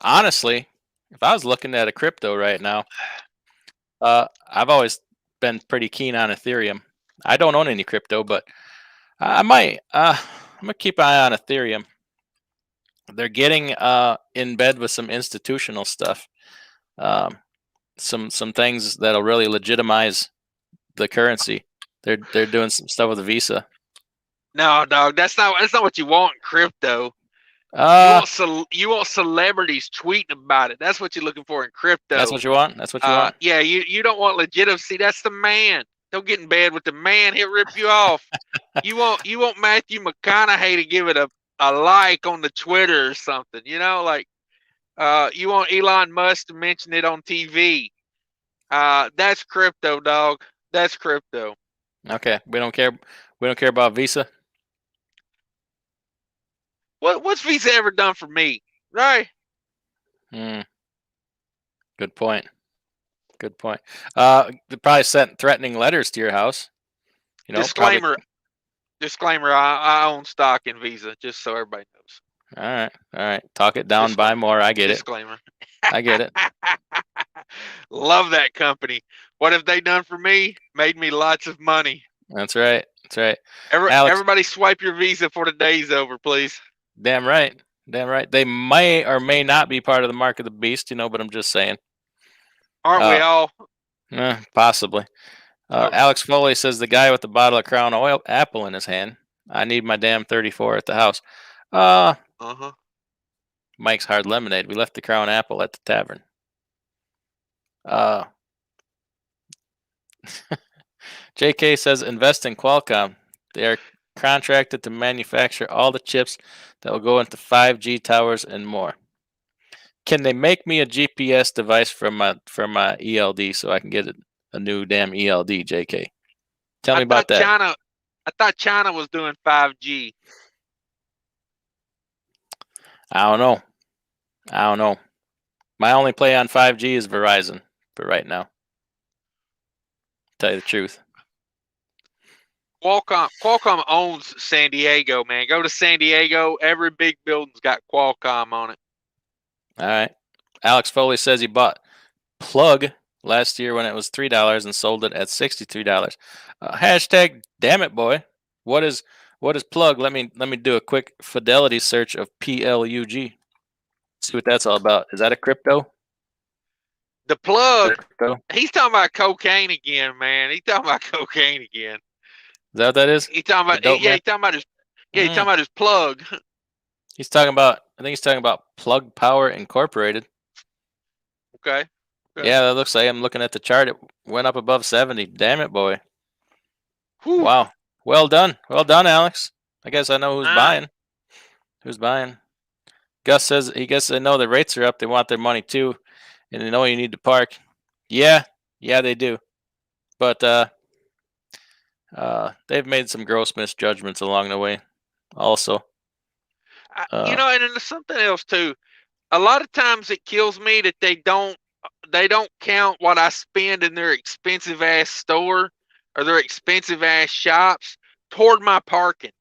Honestly, if I was looking at a crypto right now, I've always been pretty keen on Ethereum. I don't own any crypto, but I might. I'm gonna keep an eye on Ethereum. They're getting in bed with some institutional stuff. Some things that'll really legitimize the currency. They're doing some stuff with the Visa. No, dog, that's not what you want in crypto. You want celebrities tweeting about it. That's what you're looking for in crypto. That's what you want. That's what you want. Yeah, you don't want legitimacy. That's the man. Don't get in bed with the man. He'll rip you off. You want Matthew McConaughey to give it a like on the Twitter or something. You know, like you want Elon Musk to mention it on TV. That's crypto, dog. That's crypto. Okay, we don't care. We don't care about Visa. What's Visa ever done for me? Right? Good point. Good point. They probably sent threatening letters to your house. You know, Disclaimer. Disclaimer. I own stock in Visa, just so everybody knows. All right. Talk it down. Buy more. I get Disclaimer. it. I get it. Love that company. What have they done for me? Made me lots of money. That's right. That's right. Everybody swipe your Visa for the day's over, please. Damn right. Damn right. They may or may not be part of the mark of the beast, you know, but I'm just saying. Aren't we all? Possibly. Alex Foley says the guy with the bottle of Crown Oil apple in his hand. I need my damn 34 at the house. Mike's Hard Lemonade. We left the Crown Apple at the tavern. JK says invest in Qualcomm. They are contracted to manufacture all the chips that will go into 5G towers and more. Can they make me a GPS device from my ELD so I can get a new damn ELD, JK? Tell me about that. I thought China was doing 5G. I don't know. My only play on 5G is Verizon for right now. Tell you the truth. Qualcomm owns San Diego, man. Go to San Diego. Every big building's got Qualcomm on it. All right. Alex Foley says he bought Plug last year when it was $3 and sold it at $63. Hashtag damn it, boy. What is Plug? Let me do a quick fidelity search of PLUG. See what that's all about. Is that a crypto? The Plug. He's talking about cocaine again, man. He's talking about cocaine again. Is that what that is? He's talking about he's talking about his plug. He's talking about I think he's talking about Plug Power Incorporated. Okay. Yeah, that looks like I'm looking at the chart. It went up above 70. Damn it, boy. Whew. Wow. Well done. Well done, Alex. I guess I know who's buying. Who's buying? Gus says he guesses they know the rates are up. They want their money too. And they know you need to park. Yeah, they do. But they've made some gross misjudgments along the way also. And there's something else too. A lot of times it kills me that they don't count what I spend in their expensive ass store or their expensive ass shops toward my parking.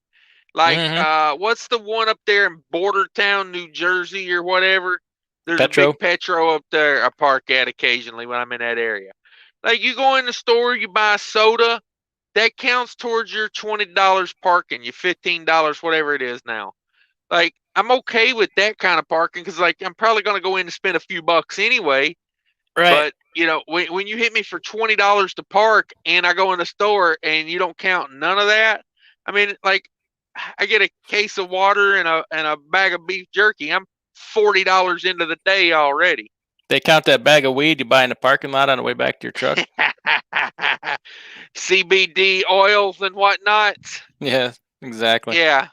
Like what's the one up there in Bordertown, New Jersey or whatever? There's a big Petro up there I park at occasionally when I'm in that area. Like you go in the store, you buy a soda, that counts towards your $20 parking, your $15, whatever it is now. Like I'm okay with that kind of parking because, like, I'm probably going to go in and spend a few bucks anyway. Right. But when you hit me for $20 to park and I go in the store and you don't count none of that, I mean, like, I get a case of water and a bag of beef jerky. I'm $40 into the day already. They count that bag of weed you buy in the parking lot on the way back to your truck. CBD oils and whatnot. Yeah, exactly. Yeah.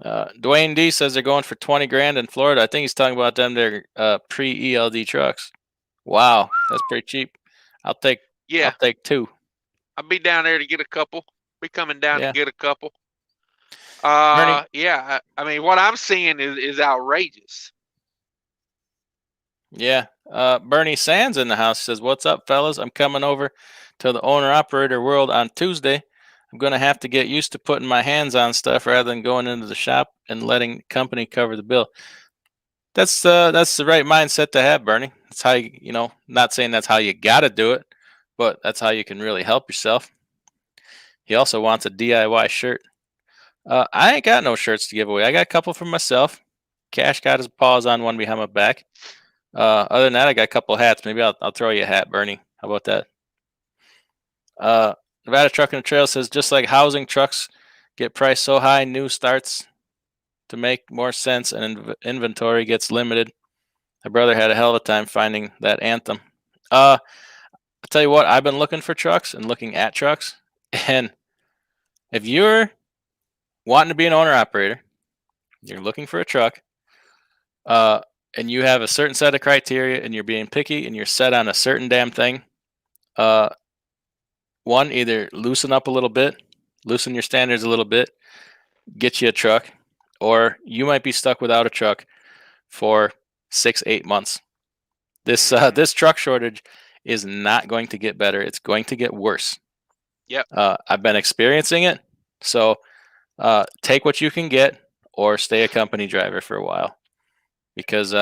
Dwayne D says they're going for 20 grand in Florida. I think he's talking about them. They're pre-ELD trucks. Wow, that's pretty cheap. I'll take Yeah. 2. I'll be down there to get a couple. Be coming down Yeah. to get a couple. Bernie, Yeah. I mean, what I'm seeing is outrageous. yeah. Bernie Sands in the house says, "What's up, fellas? I'm coming over to the owner-operator world on Tuesday. I'm gonna have to get used to putting my hands on stuff rather than going into the shop and letting the company cover the bill." That's the right mindset to have, Bernie. That's how not saying that's how you got to do it, but that's how you can really help yourself. He also wants a DIY shirt. I ain't got no shirts to give away. I got a couple for myself. Cash got his paws on one behind my back. Other than that, I got a couple hats. Maybe I'll throw you a hat, Bernie. How about that? Nevada Truck and Trail says, just like housing, trucks get priced so high, new starts to make more sense, and inventory gets limited. My brother had a hell of a time finding that Anthem. I'll tell you what, I've been looking for trucks and looking at trucks, and if you're wanting to be an owner operator, you're looking for a truck, and you have a certain set of criteria, and you're being picky, and you're set on a certain damn thing. One, either loosen up a little bit, loosen your standards a little bit, get you a truck, or you might be stuck without a truck for 6-8 months. This truck shortage is not going to get better. It's going to get worse. Yep. I've been experiencing it. So take what you can get or stay a company driver for a while, because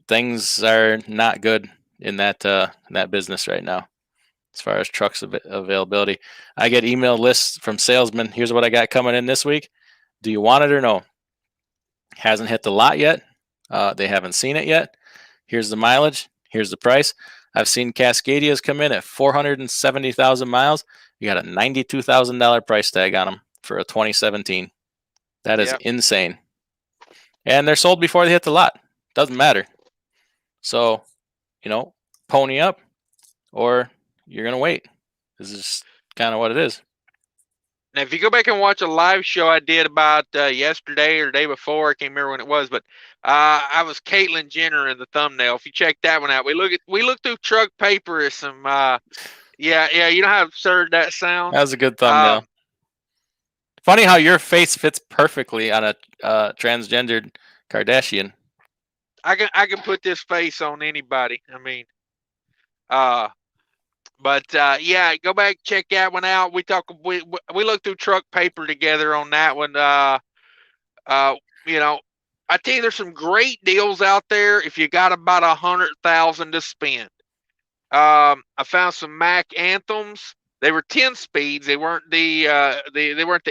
things are not good in that business right now as far as trucks availability. I get email lists from salesmen. Here's what I got coming in this week. Do you want it or no? Hasn't hit the lot yet. They haven't seen it yet. Here's the mileage. Here's the price. I've seen Cascadias come in at 470,000 miles. You got a $92,000 price tag on them for a 2017. That is insane. And they're sold before they hit the lot. Doesn't matter. So, pony up or you're going to wait. This is kind of what it is. Now, if you go back and watch a live show I did about yesterday or the day before, I can't remember when it was, but I was Caitlyn Jenner in the thumbnail. If you check that one out, we look through truck paper as some yeah. You know how absurd that sounds? That was a good thumbnail. Funny how your face fits perfectly on a transgendered Kardashian. I can put this face on anybody. I mean, but yeah, go back, check that one out. We looked through truck paper together on that one. I tell you, there's some great deals out there if you got about $100,000 to spend. I found some Mack Anthems. They were 10 speeds. They weren't the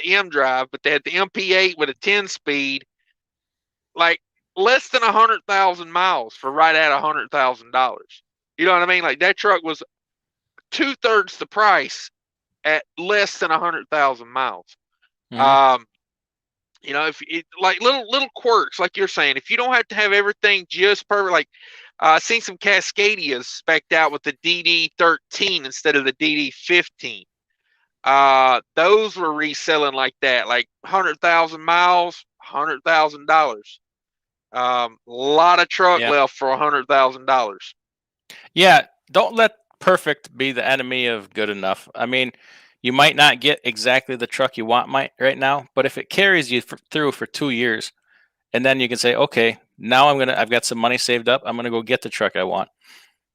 M drive, but they had the MP8 with a 10 speed, like less than 100,000 miles for right at $100,000. You know what I mean? Like, that truck was 2/3 the price at less than 100,000 miles. Mm-hmm. If it, like little quirks, like you're saying, if you don't have to have everything just perfect, like I've seen some Cascadias spec'd out with the DD13 instead of the DD15. Those were reselling like that, like 100,000 miles, $100,000. A lot of truck left for $100,000. Yeah, don't let perfect be the enemy of good enough. I mean, you might not get exactly the truck you want right now, but if it carries you through for 2 years, and then you can say, okay, now I've got some money saved up. I'm gonna go get the truck I want.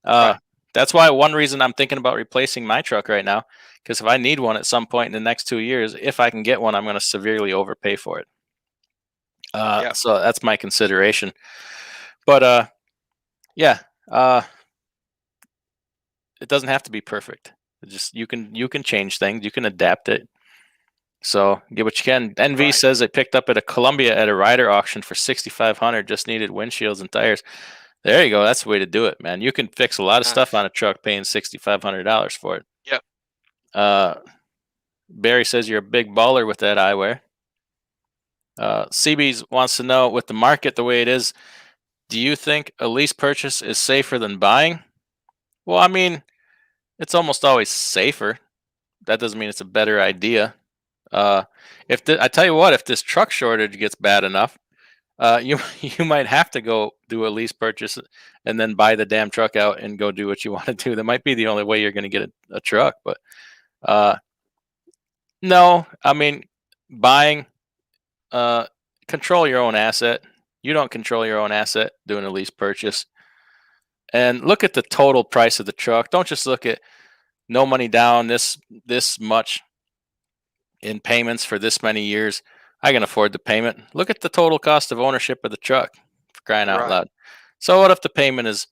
Right. That's why one reason I'm thinking about replacing my truck right now, because if I need one at some point in the next 2 years, if I can get one, I'm going to severely overpay for it. So that's my consideration. But yeah, it doesn't have to be perfect. You can change things. You can adapt it. So get what you can. NV Right. says they picked up at a Columbia at a rider auction for $6,500. Just needed windshields and tires. There you go. That's the way to do it, man. You can fix a lot of stuff Nice. on a truck paying $6,500 for it. Yep. Barry says you're a big baller with that eyewear. CB's wants to know, with the market the way it is, do you think a lease purchase is safer than buying? Well, I mean, it's almost always safer. That doesn't mean it's a better idea. I tell you what, if this truck shortage gets bad enough, you you might have to go do a lease purchase and then buy the damn truck out and go do what you want to do. That might be the only way you're going to get a truck. But no, I mean, buying, control your own asset. You don't control your own asset doing a lease purchase. And look at the total price of the truck. Don't just look at no money down, this much in payments for this many years. I can afford the payment. Look at the total cost of ownership of the truck, for crying out Right. loud. So what if the payment is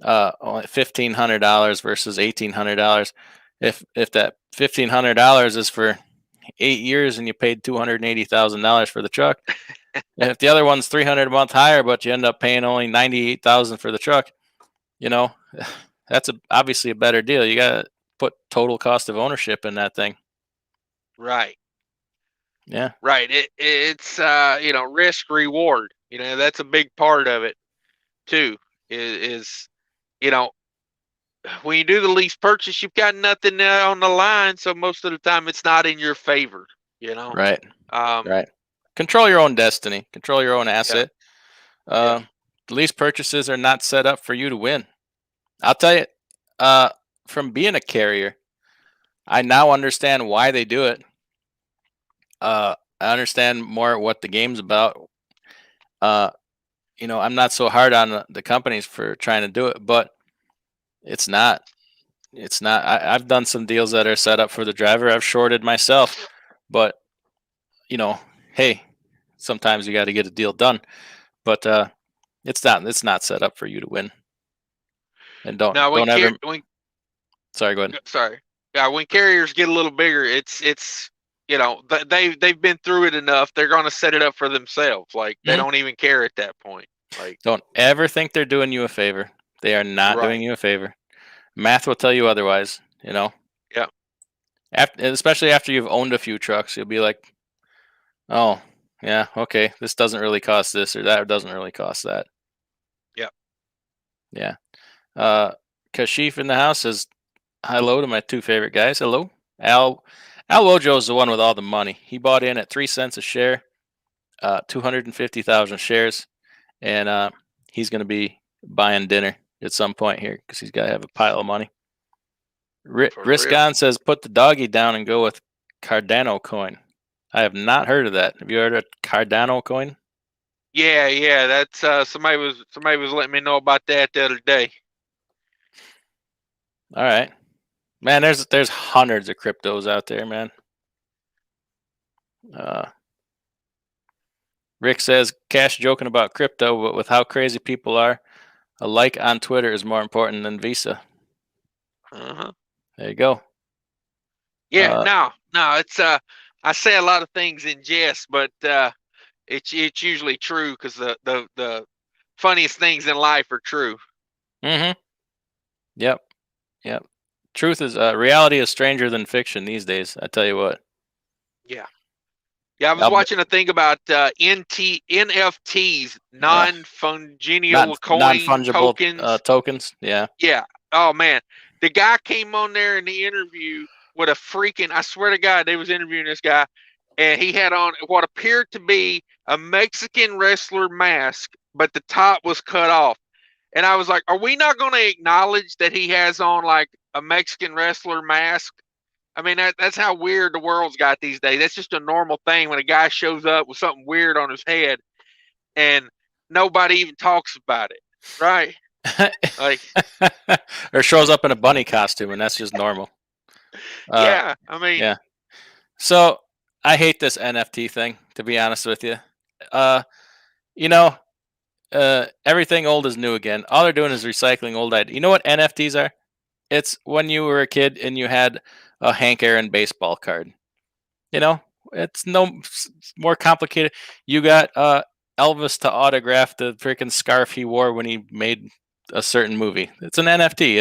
only $1,500 versus $1,800? If that $1,500 is for 8 years and you paid $280,000 for the truck, and if the other one's $300 a month higher, but you end up paying only $98,000 for the truck, you know, that's obviously a better deal. You got to put total cost of ownership in that thing. Right. Yeah. Right. It's risk reward. That's a big part of it too. Is when you do the lease purchase, you've got nothing on the line, so most of the time it's not in your favor. Right. Um, Right. Control your own destiny. Control your own asset. Yeah. Lease purchases are not set up for you to win. I'll tell you, from being a carrier, I now understand why they do it. I understand more what the game's about. I'm not so hard on the companies for trying to do it, but it's not. It's not. I've done some deals that are set up for the driver. I've shorted myself, but hey, sometimes you got to get a deal done. But it's not set up for you to win. And don't now don't ever. Sorry, go ahead. sorry. Yeah, when carriers get a little bigger, it's they've been through it enough. They're going to set it up for themselves. Like they Mhm. don't even care at that point. Like Don't ever think they're doing you a favor. They are not doing Right. you a favor. Math will tell you otherwise. Yeah. Especially after you've owned a few trucks, you'll be like, oh, yeah, okay, this doesn't really cost this, or that doesn't really cost that. Yep. Yeah. Kashif in the house says hello to my two favorite guys. Hello. Al Wojo's the one with all the money. He bought in at 3 cents a share, 250,000 shares, and he's going to be buying dinner at some point here because he's got to have a pile of money. For Riscon says put the doggy down and go with Cardano coin. I have not heard of that. Have you heard of Cardano coin? Yeah. That's somebody was letting me know about that the other day. All right, man. There's hundreds of cryptos out there, man. Rick says Cash joking about crypto, but with how crazy people are, a like on Twitter is more important than Visa. Uh-huh. There you go. Yeah, no, it's I say a lot of things in jest, but it's usually true because the funniest things in life are true. Mm-hmm. Yep. Truth is, reality is stranger than fiction these days. I tell you what. Yeah, I was watching a thing about NFTs, non-fungible coin non-fungible tokens. Yeah. Yeah. Oh man, the guy came on there in the interview with a freaking, I swear to God, they was interviewing this guy, and he had on what appeared to be a Mexican wrestler mask, but the top was cut off. And I was like, are we not going to acknowledge that he has on like a Mexican wrestler mask? I mean, that's how weird the world's got these days. That's just a normal thing when a guy shows up with something weird on his head and nobody even talks about it, right? Like, or shows up in a bunny costume, and that's just normal. Yeah, I mean, yeah. So I hate this NFT thing, to be honest with you. Everything old is new again. All they're doing is recycling old ideas. You know what NFTs are? It's when you were a kid and you had a Hank Aaron baseball card. It's more complicated. You got Elvis to autograph the freaking scarf he wore when he made a certain movie. It's an NFT.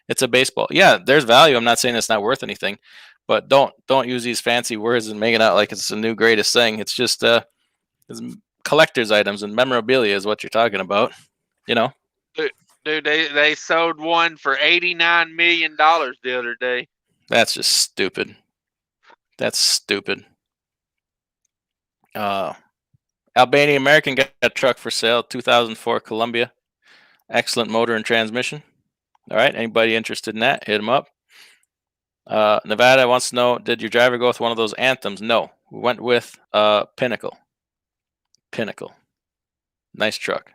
It's a baseball. Yeah, there's value. I'm not saying it's not worth anything, but don't use these fancy words and make it out like it's the new greatest thing. It's just it's collector's items and memorabilia is what you're talking about. You know, Dude, they sold one for $89 million the other day. that's just stupid. That's stupid. Albanian American got a truck for sale, 2004 Columbia. Excellent motor and transmission. All right, anybody interested in that? Hit them up. Nevada wants to know, did your driver go with one of those anthems? No, we went with Pinnacle. Pinnacle. Nice truck.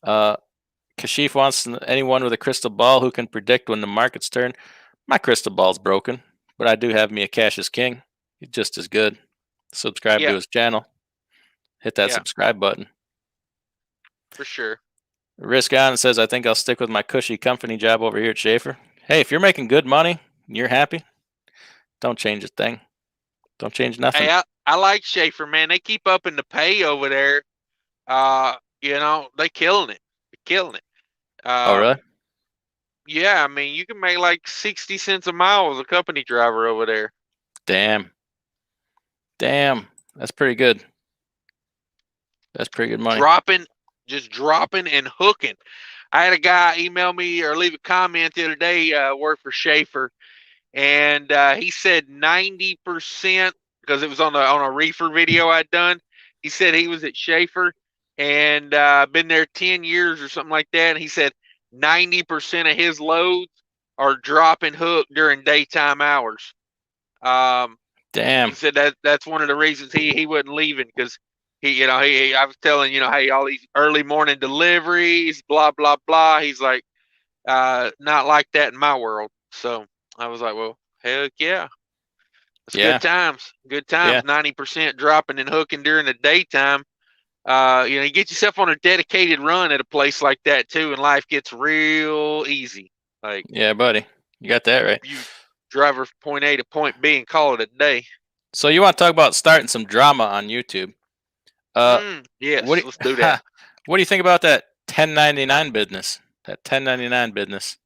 Kashif wants anyone with a crystal ball who can predict when the markets turn. My crystal ball's broken, but I do have me a Cassius King. He's just as good. Subscribe to his channel. Hit that subscribe button. For sure. Risk on says, I think I'll stick with my cushy company job over here at Schaefer. Hey, if you're making good money and you're happy, don't change a thing. Don't change nothing. Hey, I like Schaefer, man. They keep up in the pay over there. They killing it. They're killing it. Oh, really? Yeah, I mean, you can make like 60 cents a mile as a company driver over there. Damn. That's pretty good. That's pretty good money. Just dropping and hooking. I had a guy email me or leave a comment the other day, work for Schaefer, and he said 90%, because it was on a reefer video I'd done. He said he was at Schaefer and been there 10 years or something like that. And he said 90% of his loads are drop and hook during daytime hours. Damn. He said that's one of the reasons he wasn't leaving, because I was telling, hey, all these early morning deliveries, blah, blah, blah. He's like, not like that in my world. So I was like, well, heck yeah. It's good times. Good times. 90% dropping and hooking during the daytime. You get yourself on a dedicated run at a place like that too, and life gets real easy. Like, yeah, buddy. You got that right. You drive from point A to point B and call it a day. So you want to talk about starting some drama on YouTube? Yes, let's do that. What do you think about that 1099 business? That 1099 business.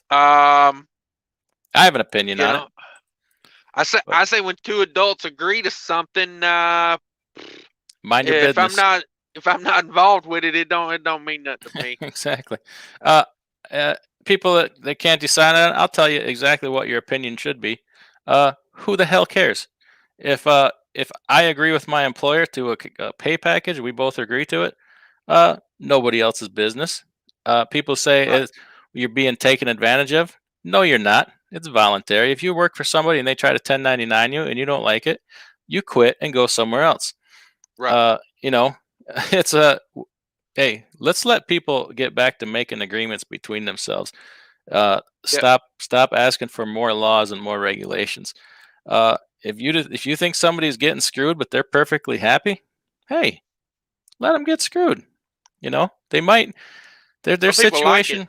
I have an opinion on it. I say when two adults agree to something, mind your business. If I'm not involved with it, it don't mean nothing to me. Exactly. People that can't decide on it, I'll tell you exactly what your opinion should be. Who the hell cares? If I agree with my employer to a pay package, we both agree to it. Nobody else's business. People say you're being taken advantage of. No, you're not. It's voluntary. If you work for somebody and they try to 1099 you and you don't like it, you quit and go somewhere else. Right. It's hey, let's let people get back to making agreements between themselves. Stop asking for more laws and more regulations. If you think somebody's getting screwed but they're perfectly happy, hey, let them get screwed. They might their situation. Like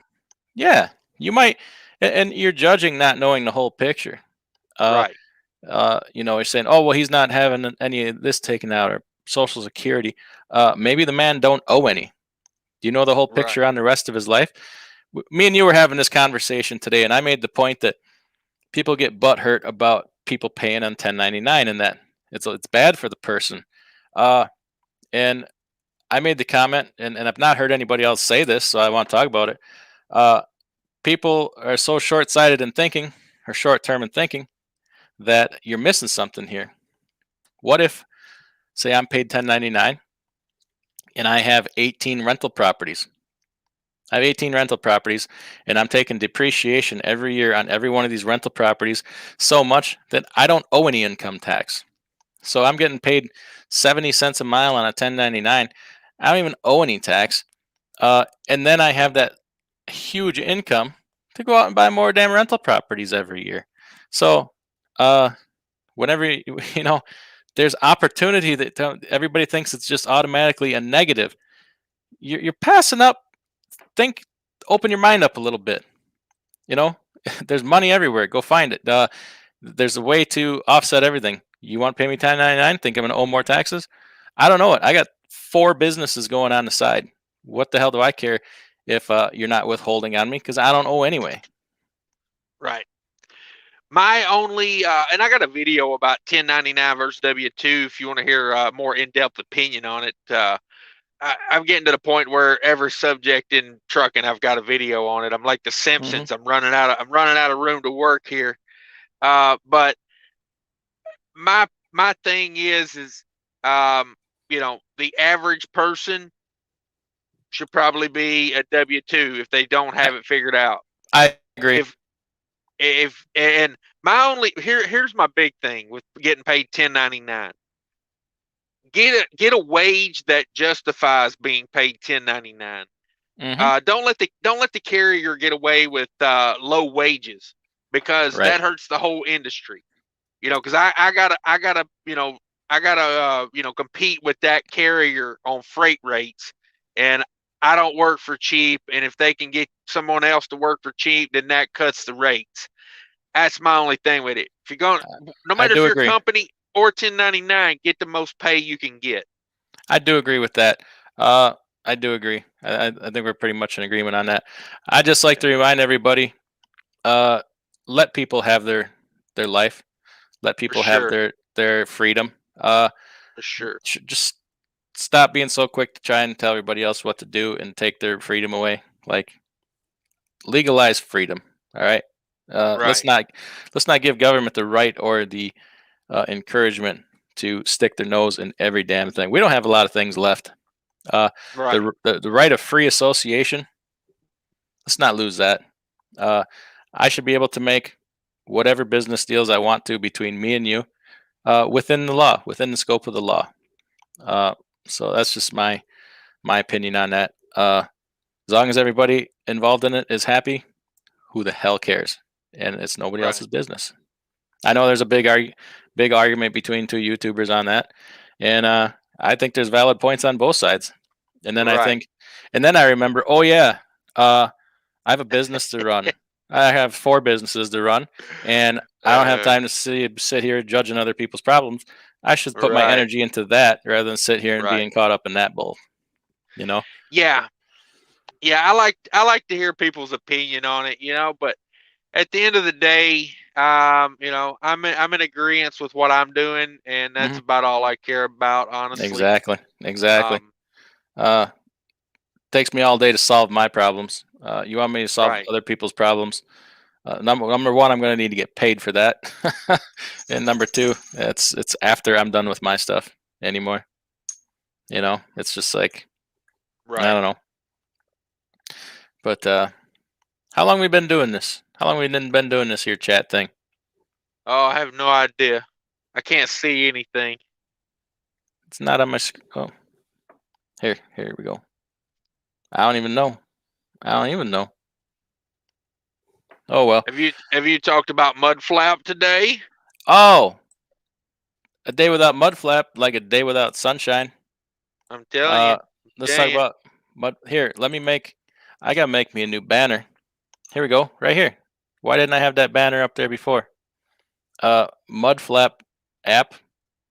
yeah, you might, and you're judging not knowing the whole picture. Right. You're saying, oh well, he's not having any of this taken out or Social Security. Maybe the man don't owe any. Do you know the whole picture on the rest of his life? Me and you were having this conversation today, and I made the point that people get butthurt about people paying on 1099 and that it's bad for the person. And I made the comment, and I've not heard anybody else say this, so I want to talk about it. People are so short-sighted in thinking, or short-term in thinking, that you're missing something here. What if, say I'm paid 1099 and I have 18 rental properties. I have 18 rental properties, and I'm taking depreciation every year on every one of these rental properties so much that I don't owe any income tax. So I'm getting paid 70 cents a mile on a 1099. I don't even owe any tax. And then I have that huge income to go out and buy more damn rental properties every year. So whenever, there's opportunity that everybody thinks it's just automatically a negative. You're passing up. Open your mind up a little bit. There's money everywhere. Go find it. There's a way to offset everything. You want to pay me 1099? Think I'm going to owe more taxes? I don't know it. I got 4 businesses going on the side. What the hell do I care if you're not withholding on me? Because I don't owe anyway. Right. My only, and I got a video about 1099 versus W-2 if you want to hear a more in-depth opinion on it. I'm getting to the point where every subject in trucking, I've got a video on it. I'm like the Simpsons. I'm running out of room to work here. But my thing is, the average person should probably be a W-2 if they don't have it figured out. I agree. If and my only here's my big thing with getting paid 1099. Get a wage that justifies being paid 1099. Don't let the carrier get away with low wages, because that hurts the whole industry. Because I gotta compete with that carrier on freight rates, and I don't work for cheap. And if they can get someone else to work for cheap, then that cuts the rates. That's my only thing with it. If you're going, no matter if you're a company or 1099, get the most pay you can get. I do agree with that. I do agree. I think we're pretty much in agreement on that. I just like to remind everybody, let people have their life. Let people have their freedom. For sure. Just stop being so quick to try and tell everybody else what to do and take their freedom away. Like, legalize freedom. All right. Let's not give government the right or the encouragement to stick their nose in every damn thing. We don't have a lot of things left. The right of free association. Let's not lose that. I should be able to make whatever business deals I want to between me and you, within the law, within the scope of the law. So that's just my opinion on that. As long as everybody involved in it is happy, who the hell cares? And it's nobody else's business. I know there's a big argument between two YouTubers on that, and I think there's valid points on both sides. And then I remember, oh yeah, I have a business to run. I have 4 businesses to run, and I don't have time to sit here judging other people's problems. I should put my energy into that rather than sit here and being caught up in that bull. Yeah. I like to hear people's opinion on it. But at the end of the day, I'm in agreement with what I'm doing, and that's about all I care about, honestly. Exactly. Takes me all day to solve my problems. You want me to solve other people's problems? Number one, I'm going to need to get paid for that, and number 2, it's after I'm done with my stuff anymore. It's just like, I don't know. But how long we been doing this? How long we been doing this here chat thing? Oh, I have no idea. I can't see anything. It's not on my screen. Oh, here we go. I don't even know. Oh well. Have you talked about mud flap today? Oh, a day without mud flap, like a day without sunshine. I'm telling you. Let's talk about mud. Here, I gotta make me a new banner. Here we go, right here. Why didn't I have that banner up there before? Mud flap app,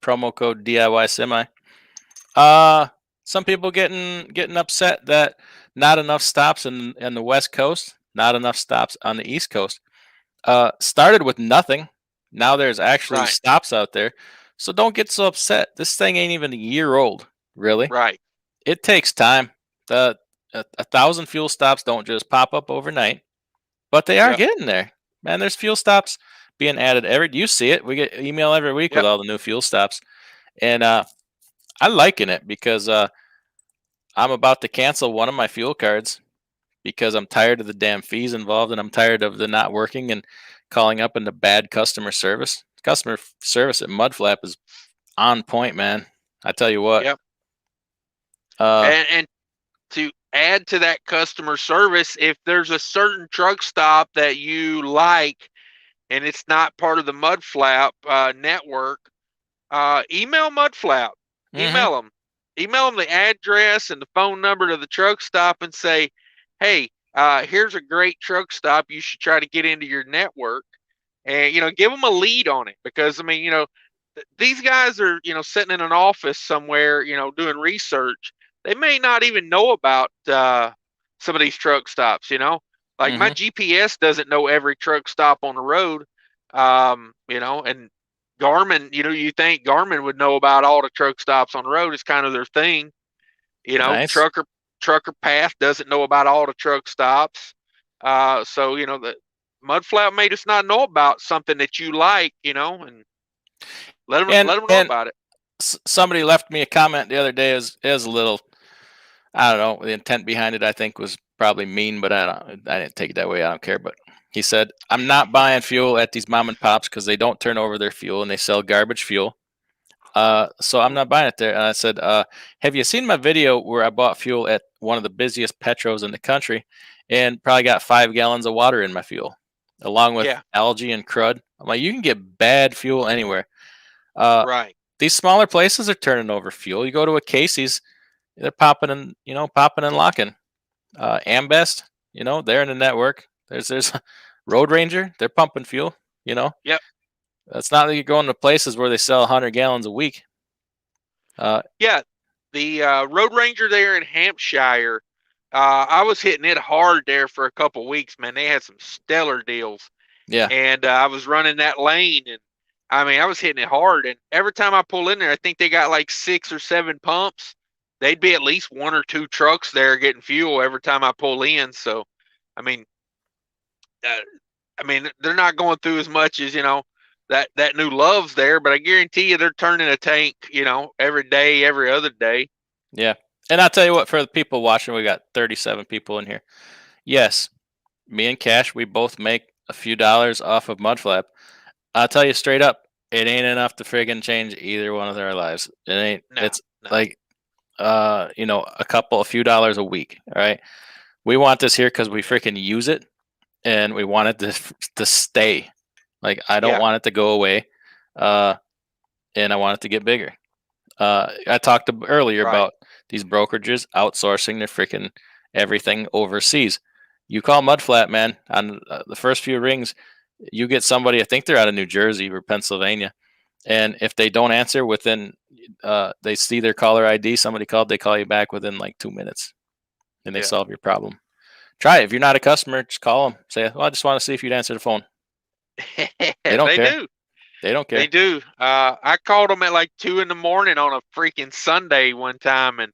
promo code DIY semi. Some people getting upset that not enough stops in the West Coast, not enough stops on the East Coast. Started with nothing. Now there's actually stops out there. So don't get so upset. This thing ain't even a year old, really. Right. It takes time. 1,000 fuel stops don't just pop up overnight, but they are getting there. Man, there's fuel stops being added you see it. We get email every week with all the new fuel stops. And I liking it because I'm about to cancel one of my fuel cards because I'm tired of the damn fees involved, and I'm tired of the not working and calling up into bad customer service. Customer service at Mudflap is on point, man. I tell you what. Yep. And to add to that customer service, if there's a certain truck stop that you like and it's not part of the Mudflap network, email Mudflap. Email them the address and the phone number to the truck stop and say, hey, here's a great truck stop you should try to get into your network, and give them a lead on it, because these guys are, sitting in an office somewhere, doing research. They may not even know about some of these truck stops. Like my Mhm. GPS doesn't know every truck stop on the road. And Garmin, you think Garmin would know about all the truck stops on the road. It's kind of their thing. Nice. Trucker Path doesn't know about all the truck stops. So the Mudflap may just not know about something that you like, and And let them know and about it. somebody left me a comment the other day. Is a little, I don't know, the intent behind it I think was probably mean, but I didn't take it that way. I don't care. But he said, "I'm not buying fuel at these mom and pops because they don't turn over their fuel and they sell garbage fuel. So I'm not buying it there." And I said, "Have you seen my video where I bought fuel at one of the busiest petros in the country and probably got 5 gallons of water in my fuel, along with Yeah, algae and crud?" I'm like, you can get bad fuel anywhere. Uh, right. these smaller places are turning over fuel. You go to a Casey's, they're popping and popping and locking. Ambest, they're in the network. There's Road Ranger, they're pumping fuel. You know, Yep. it's not like you're going to places where they sell 100 gallons a week. Yeah. The Road Ranger there in Hampshire, I was hitting it hard there for a couple weeks, man. They had some stellar deals. Yeah, And I was running that lane, and I mean, I was hitting it hard. And every time I pull in there, I think they got like 6 or 7 pumps. They'd be at least 1 or 2 trucks there getting fuel every time I pull in. So, I mean, uh, they're not going through as much as that new Love's there, but I guarantee you they're turning a tank, every day, every other day. yeah. And I'll tell you what, for the people watching, we got 37 people in here. Yes, me and Cash, we both make a few dollars off of Mudflap. I'll tell you straight up, it ain't enough to friggin' change either one of our lives. It ain't. No, It's no, like, a few dollars a week. All right. We want this here because we freaking use it and we want it to stay. Like, I don't yeah, want it to go away. Uh, and I want it to get bigger. I talked earlier right, about these brokerages outsourcing their freaking everything overseas. You call Mudflat, man, on the first few rings, you get somebody, I think they're out of New Jersey or Pennsylvania. And if they don't answer within, they see their caller ID, somebody called, they call you back within like 2 minutes and they yeah. solve your problem. Try it. If you're not a customer, just call them. Say, well, I just want to see if you'd answer the phone. They don't They care. do. They don't They care. do. I called them at like 2 in the morning on a freaking Sunday one time, and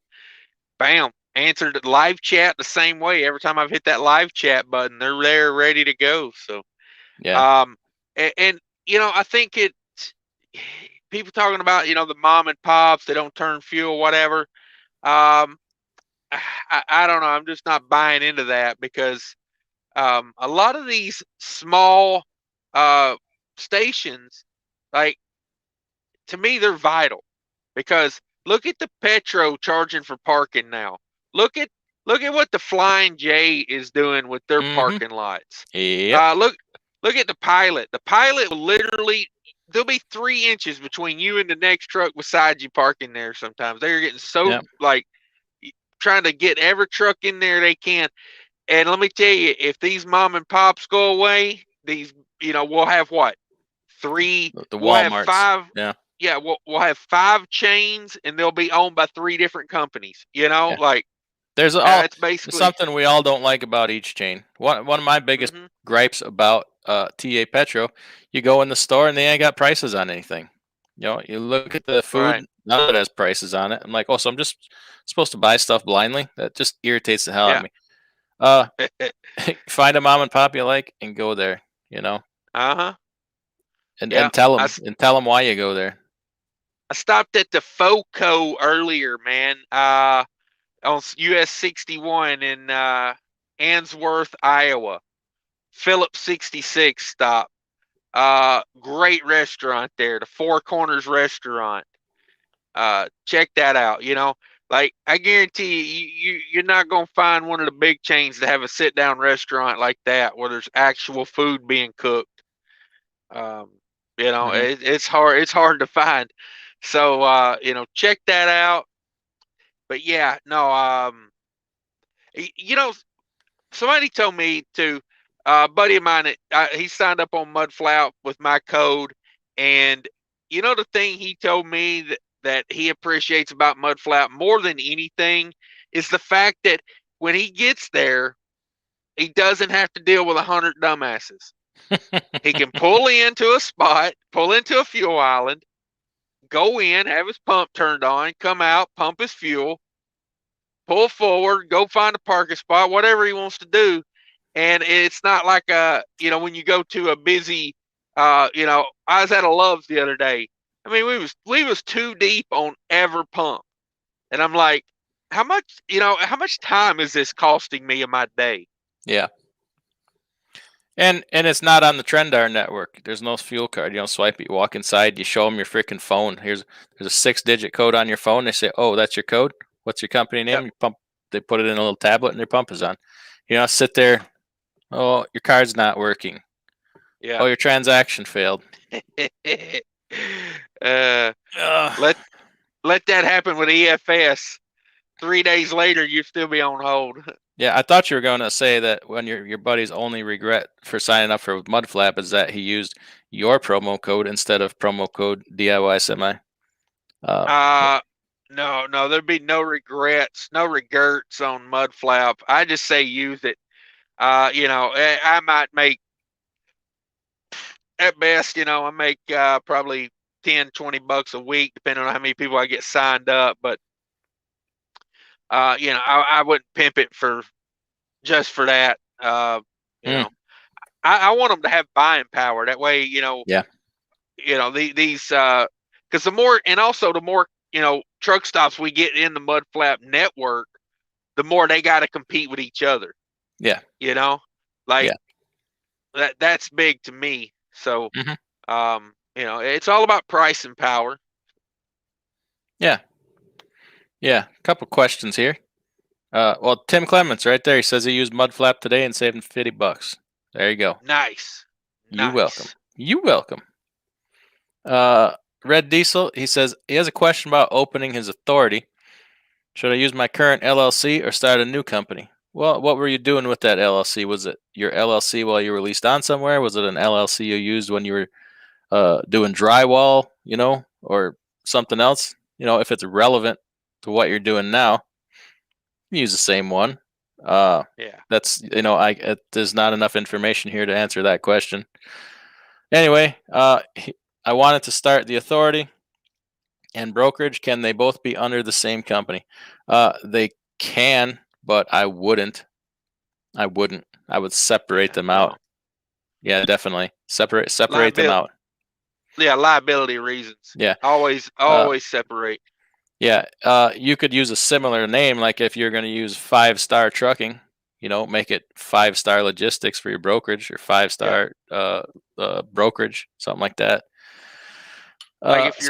bam, answered the live chat the same way. Every time I've hit that live chat button, they're there ready to go. So, Yeah. um, and I think it. People talking about the mom and pops, they don't turn fuel, whatever. Um, I don't know. I'm just not buying into that because a lot of these small uh stations, like, to me, they're vital because look at the Petro charging for parking now. Look at what the Flying J is doing with their Mm-hmm. parking lots. Yep. Look at the Pilot. The Pilot will literally, there'll be 3 inches between you and the next truck beside you parking there. Sometimes they're getting so Yep. like trying to get every truck in there they can. And let me tell you, if these mom and pops go away, these we'll have what, three? The We'll have Walmarts. 5. Yeah. Yeah, we'll have 5 chains, and they'll be owned by 3 different companies. Yeah. Like There's it's basically. something we all don't like about each chain. One of my biggest Hmm. gripes about TA Petro, you go in the store and they ain't got prices on anything. You look at the food, Right. none of it has prices on it. I'm like, oh, so I'm just supposed to buy stuff blindly? That just irritates the hell out of Yeah. me. Uh, find a mom and pop you like and go there. Uh-huh. And Yeah. tell them why you go there. I stopped at the FOCO earlier, man. On US 61 in Answorth, Iowa. Phillips 66 stop. Great restaurant there, the Four Corners restaurant. Check that out. Like, I guarantee you're not gonna find one of the big chains to have a sit down restaurant like that where there's actual food being cooked. Um, Hmm. it's hard to find. So check that out. But yeah, no, you know, somebody told me to, a buddy of mine, he signed up on Mudflout with my code, and the thing he told me that he appreciates about Mud Flap more than anything is the fact that when he gets there, he doesn't have to deal with 100 dumbasses. He can pull into a spot, pull into a fuel island, go in, have his pump turned on, come out, pump his fuel, pull forward, go find a parking spot, whatever he wants to do. And it's not like when you go to a busy, I was at a Love's the other day. I mean, we was too deep on every pump, and I'm like, how much time is this costing me in my day? Yeah. And it's not on the Trendar network. There's no fuel card. You don't swipe it. You walk inside. You show them your freaking phone. There's a 6-digit code on your phone. They say, "Oh, that's your code. What's your company name?" Yep. You pump. They put it in a little tablet, and your pump is on. You know, sit there. Oh, your card's not working. Yeah. Oh, your transaction failed. Let that happen with EFS. 3 days later, you still be on hold. Yeah, I thought you were going to say that when your buddy's only regret for signing up for Mudflap is that he used your promo code instead of promo code DIY Semi. No, there'd be no regrets on Mudflap. I just say use it. I might make, at best, I make probably 10, 20 bucks a week, depending on how many people I get signed up. But, I wouldn't pimp it just for that. I want them to have buying power. That way, Yeah. These, because the more truck stops we get in the Mudflap network, the more they got to compete with each other. Yeah. That's big to me. So, Mhm. it's all about price and power. Yeah. Yeah. A couple questions here. Well, Tim Clements right there. He says he used Mudflap today and saved him $50. There you go. Nice. You welcome. You welcome. Red Diesel, he says he has a question about opening his authority. Should I use my current LLC or start a new company? Well, what were you doing with that LLC? Was it your LLC while you were leased on somewhere? Was it an LLC you used when you were doing drywall, or something else? If it's relevant to what you're doing now, use the same one. Yeah. That's there's not enough information here to answer that question. Anyway, I wanted to start the authority and brokerage. Can they both be under the same company? They can, but I wouldn't. I would separate them out. No. Yeah, definitely separate them out. Yeah, liability reasons. Yeah, always separate. Yeah, you could use a similar name, like if you're going to use 5-Star Trucking, make it 5-Star Logistics for your brokerage, or 5-Star brokerage, something like that. Like if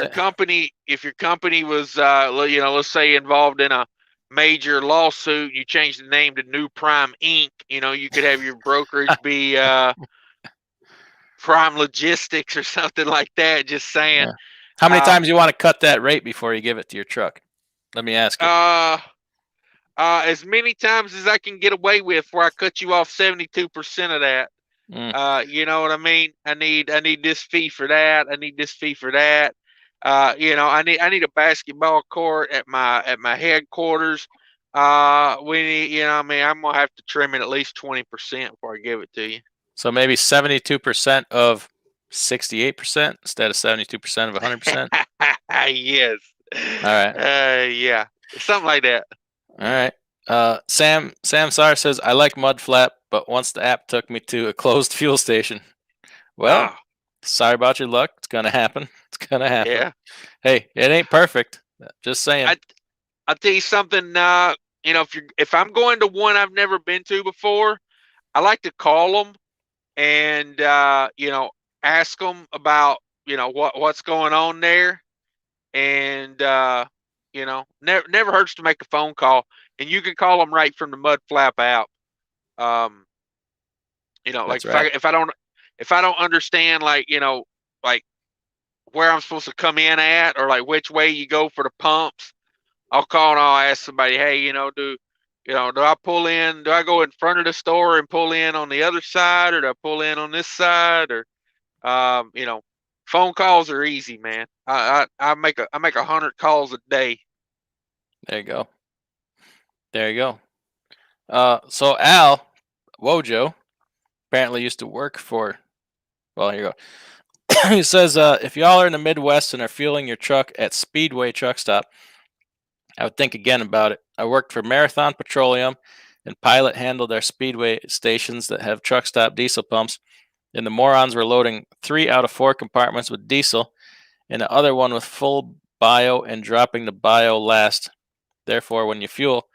your company was, let's say involved in a major lawsuit, you change the name to New Prime Inc. You could have your brokerage be Prime Logistics or something like that. Just saying. Yeah. How many times you want to cut that rate before you give it to your truck? Let me ask you. As many times as I can get away with, where I cut you off 72% of that. You know what I mean? I need this fee for that. I need this fee for that. I need a basketball court at my headquarters. We need, I'm gonna have to trim it at least 20% before I give it to you. So maybe 72% of 68% instead of 72% of 100%. Yes. All right. Yeah, something like that. All right. Sam Sar says, I like Mudflap, but once the app took me to a closed fuel station. Well, sorry about your luck. It's gonna happen. It's gonna happen. Yeah. Hey, it ain't perfect. Just saying. I'll tell you something. If I'm going to one I've never been to before, I like to call them and ask them about what's going on there, and never hurts to make a phone call, and you can call them right from the Mudflap app. Like right. if I don't understand, like where I'm supposed to come in at, or like which way you go for the pumps, I'll call and I'll ask somebody, hey, do I pull in? Do I go in front of the store and pull in on the other side, or do I pull in on this side, or Phone calls are easy, man. I make 100 calls a day. There you go. There you go. So Al Wojo apparently used to work for. Well, here you go. He says, if y'all are in the Midwest and are fueling your truck at Speedway truck stop, I would think again about it. I worked for Marathon Petroleum, and Pilot handled our Speedway stations that have truck stop diesel pumps, and the morons were loading 3 out of 4 compartments with diesel, and the other one with full bio and dropping the bio last. Therefore, when you fuel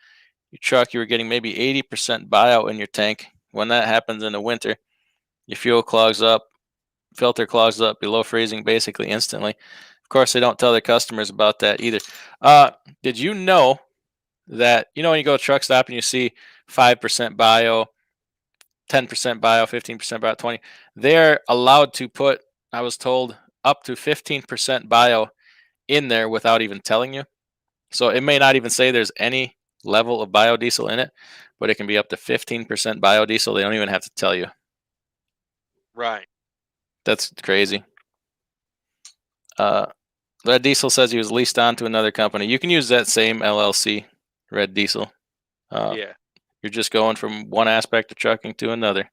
your truck, you were getting maybe 80% bio in your tank. When that happens in the winter, your fuel clogs up, filter clogs up below freezing basically instantly. Of course, they don't tell their customers about that either. Did you know that, when you go to truck stop and you see 5% bio, 10% bio, 15% bio, 20, they're allowed to put, I was told, up to 15% bio in there without even telling you. So it may not even say there's any level of biodiesel in it, but it can be up to 15% biodiesel. They don't even have to tell you. Right. That's crazy. Red Diesel says he was leased on to another company. You can use that same LLC, Red Diesel. Yeah. You're just going from one aspect of trucking to another.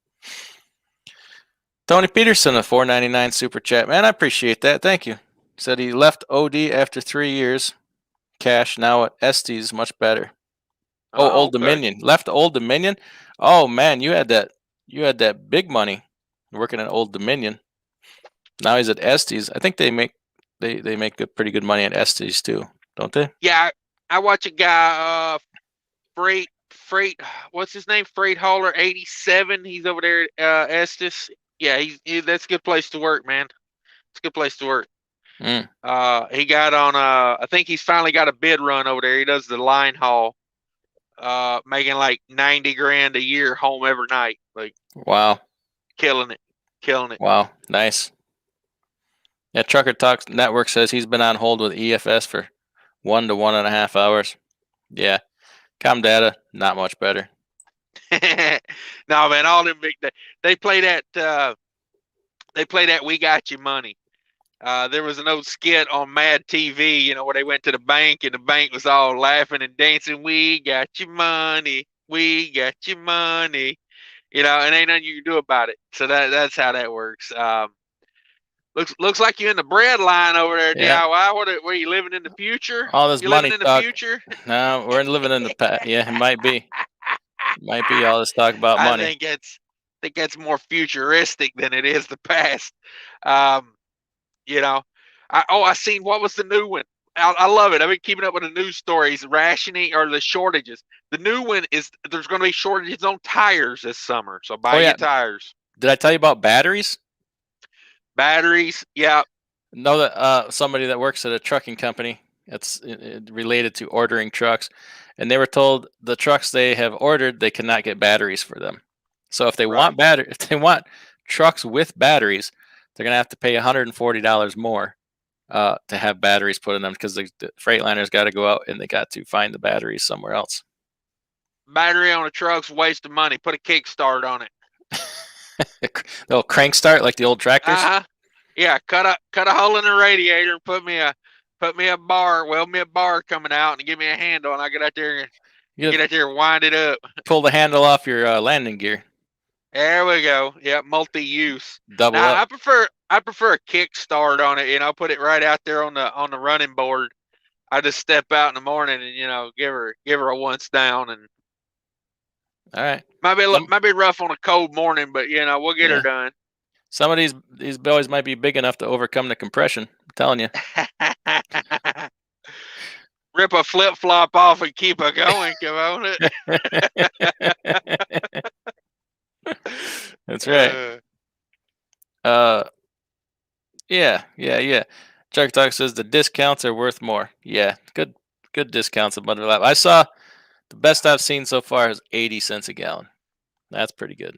Tony Peterson, a $4.99 super chat. Man, I appreciate that. Thank you. Said he left OD after 3 years. Cash now at Estes, much better. Oh, Old okay. Dominion. Left Old Dominion? Oh man, you had that big money working at Old Dominion. Now he's at Estes. I think they make pretty good money at Estes too, don't they? Yeah, I watch a guy, Freight. What's his name? Freight Hauler 87. He's over there at Estes. Yeah, that's a good place to work, man. It's a good place to work. Mm. He got on. I think he's finally got a bid run over there. He does the line haul, making like 90 grand a year home every night. Like, wow, killing it. Wow, nice. Yeah, Trucker Talk Network says he's been on hold with EFS for 1 to 1.5 hours. Yeah, ComData, not much better. No, man, all them big. They play that. They play that "We Got Your Money." There was an old skit on Mad TV, where they went to the bank and the bank was all laughing and dancing. We got your money. We got your money. And ain't nothing you can do about it. So that's how that works. Looks like you're in the bread line over there, Yeah. DIY. Were you living in the future? All this you money living in talk. the future? No, we're living in the past. Yeah, it might be. Might be all this talk about money. I think that's more futuristic than it is the past. I seen, what was the new one? I love it. I've been keeping up with the news stories, rationing or the shortages. The new one is there's going to be shortages on tires this summer. So buy your tires. Did I tell you about batteries? Batteries, yeah. Know that somebody that works at a trucking company. It's related to ordering trucks, and they were told the trucks they have ordered, they cannot get batteries for them. So if they want trucks with batteries, they're gonna have to pay $140 more to have batteries put in them, because the Freightliner's got to go out and they got to find the batteries somewhere else. Battery on a truck's a waste of money. Put a kickstart on it. The old crank start, like the old tractors. Yeah, cut a hole in the radiator and put me a bar, weld me a bar coming out, and give me a handle, and I get out there and wind it up. Pull the handle off your landing gear. There we go. Yeah, multi-use. Double up. I prefer a kickstart on it. Put it right out there on the running board. I just step out in the morning and give her a once down, and all right. Might be rough on a cold morning, but we'll get her done. Some of these boys might be big enough to overcome the compression. I'm telling you. Rip a flip flop off and keep her going. Come on it. That's right. Yeah. Chuck Talk says the discounts are worth more. Yeah, good discounts at Mother Lab. I saw the best I've seen so far is 80 cents a gallon. That's pretty good.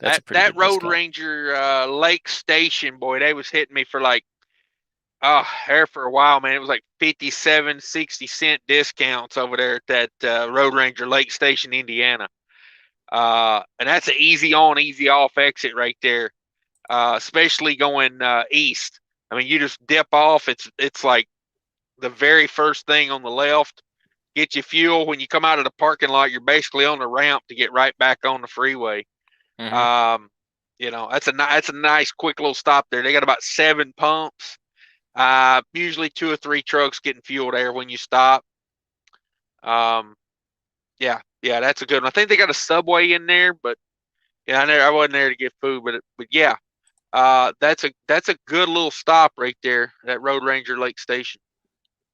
That's that Road Ranger Lake Station, boy, they was hitting me for like, there for a while, man. It was like 57, 60 cent discounts over there at that Road Ranger Lake Station, Indiana. And that's an easy on, easy off exit right there, especially going east. I mean, you just dip off. It's like the very first thing on the left. Get you fuel. When you come out of the parking lot, you're basically on the ramp to get right back on the freeway. Mhm. You know, that's a nice quick little stop there. They got about 7 pumps. Usually 2 or 3 trucks getting fuel there when you stop. Yeah, that's a good one. I think they got a Subway in there, but yeah, I wasn't there to get food, but yeah, that's a good little stop right there at Road Ranger Lake Station.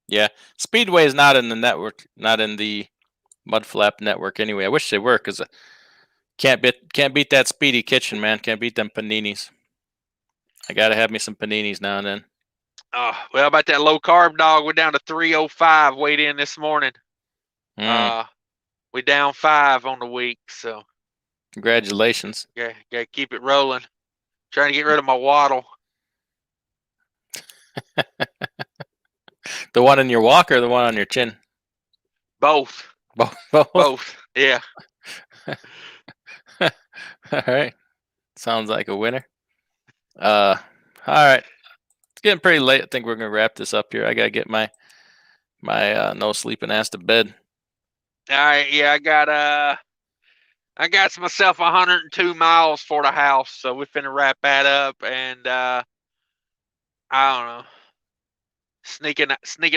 Yeah, Speedway is not in the network, not in the Mud Flap network anyway. I wish they were, because can't beat that Speedy Kitchen, man. Can't beat them paninis. I gotta have me some paninis now and then. Well, about that low carb dog, we're down to 305 weighed in this morning. Mm, We down 5 on the week, so congratulations. gotta keep it rolling. Trying to get rid of my waddle. The one in your walk or the one on your chin? Both. Both. Yeah. All right. Sounds like a winner. All right. It's getting pretty late. I think we're gonna wrap this up here. I gotta get my no sleeping ass to bed. All right. Yeah, I got myself 102 miles for the house, so we're finna wrap that up, and I don't know, sneak in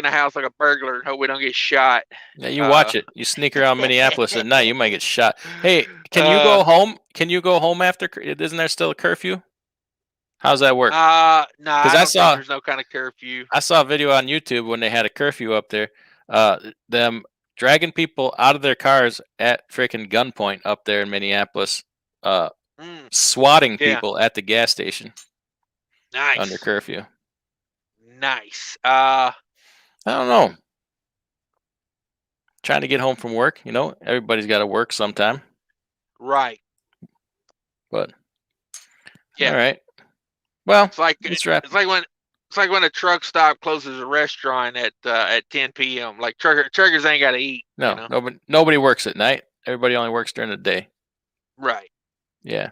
the house like a burglar and hope we don't get shot. Yeah, you watch it. You sneak around Minneapolis at night, you might get shot. Hey, can you go home? Can you go home after? Isn't there still a curfew? How's that work? No, I don't saw- think there's no kind of curfew. I saw a video on YouTube when they had a curfew up there. Them dragging people out of their cars at freaking gunpoint up there in Minneapolis. Swatting Yeah. people at the gas station Nice. under curfew. Nice. I don't know. Trying to get home from work, everybody's got to work sometime. Right. But Yeah. all right. Well, It's like let's wrap. it's like when a truck stop closes a restaurant at 10 p.m. Like truckers ain't got to eat. No, You know? nobody works at night. Everybody only works during the day. Right. Yeah.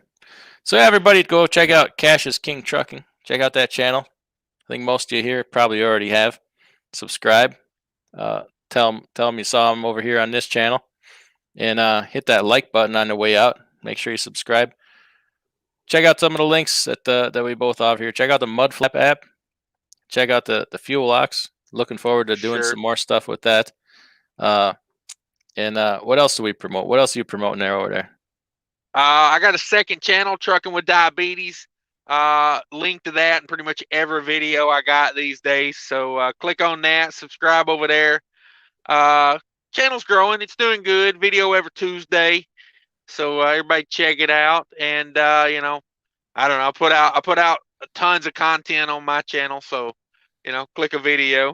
So everybody go check out Cash is King Trucking. Check out that channel. I think most of you here probably already have. Subscribe. Tell them you saw them over here on this channel, and hit that like button on the way out. Make sure you subscribe. Check out some of the links that we both have here. Check out the Mud Flap app. Check out the Fuel Ox. Looking forward to doing some more stuff with that. And what else do we promote? What else are you promoting there over there? I got a second channel, Trucking with Diabetes. Link to that in pretty much every video I got these days. So click on that, subscribe over there. Channel's growing, it's doing good. Video every Tuesday. So everybody check it out. And I don't know, I put out tons of content on my channel. So click a video.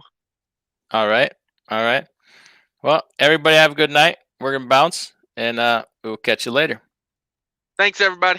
All right. Well, everybody have a good night. We're gonna bounce, and we'll catch you later. Thanks, everybody.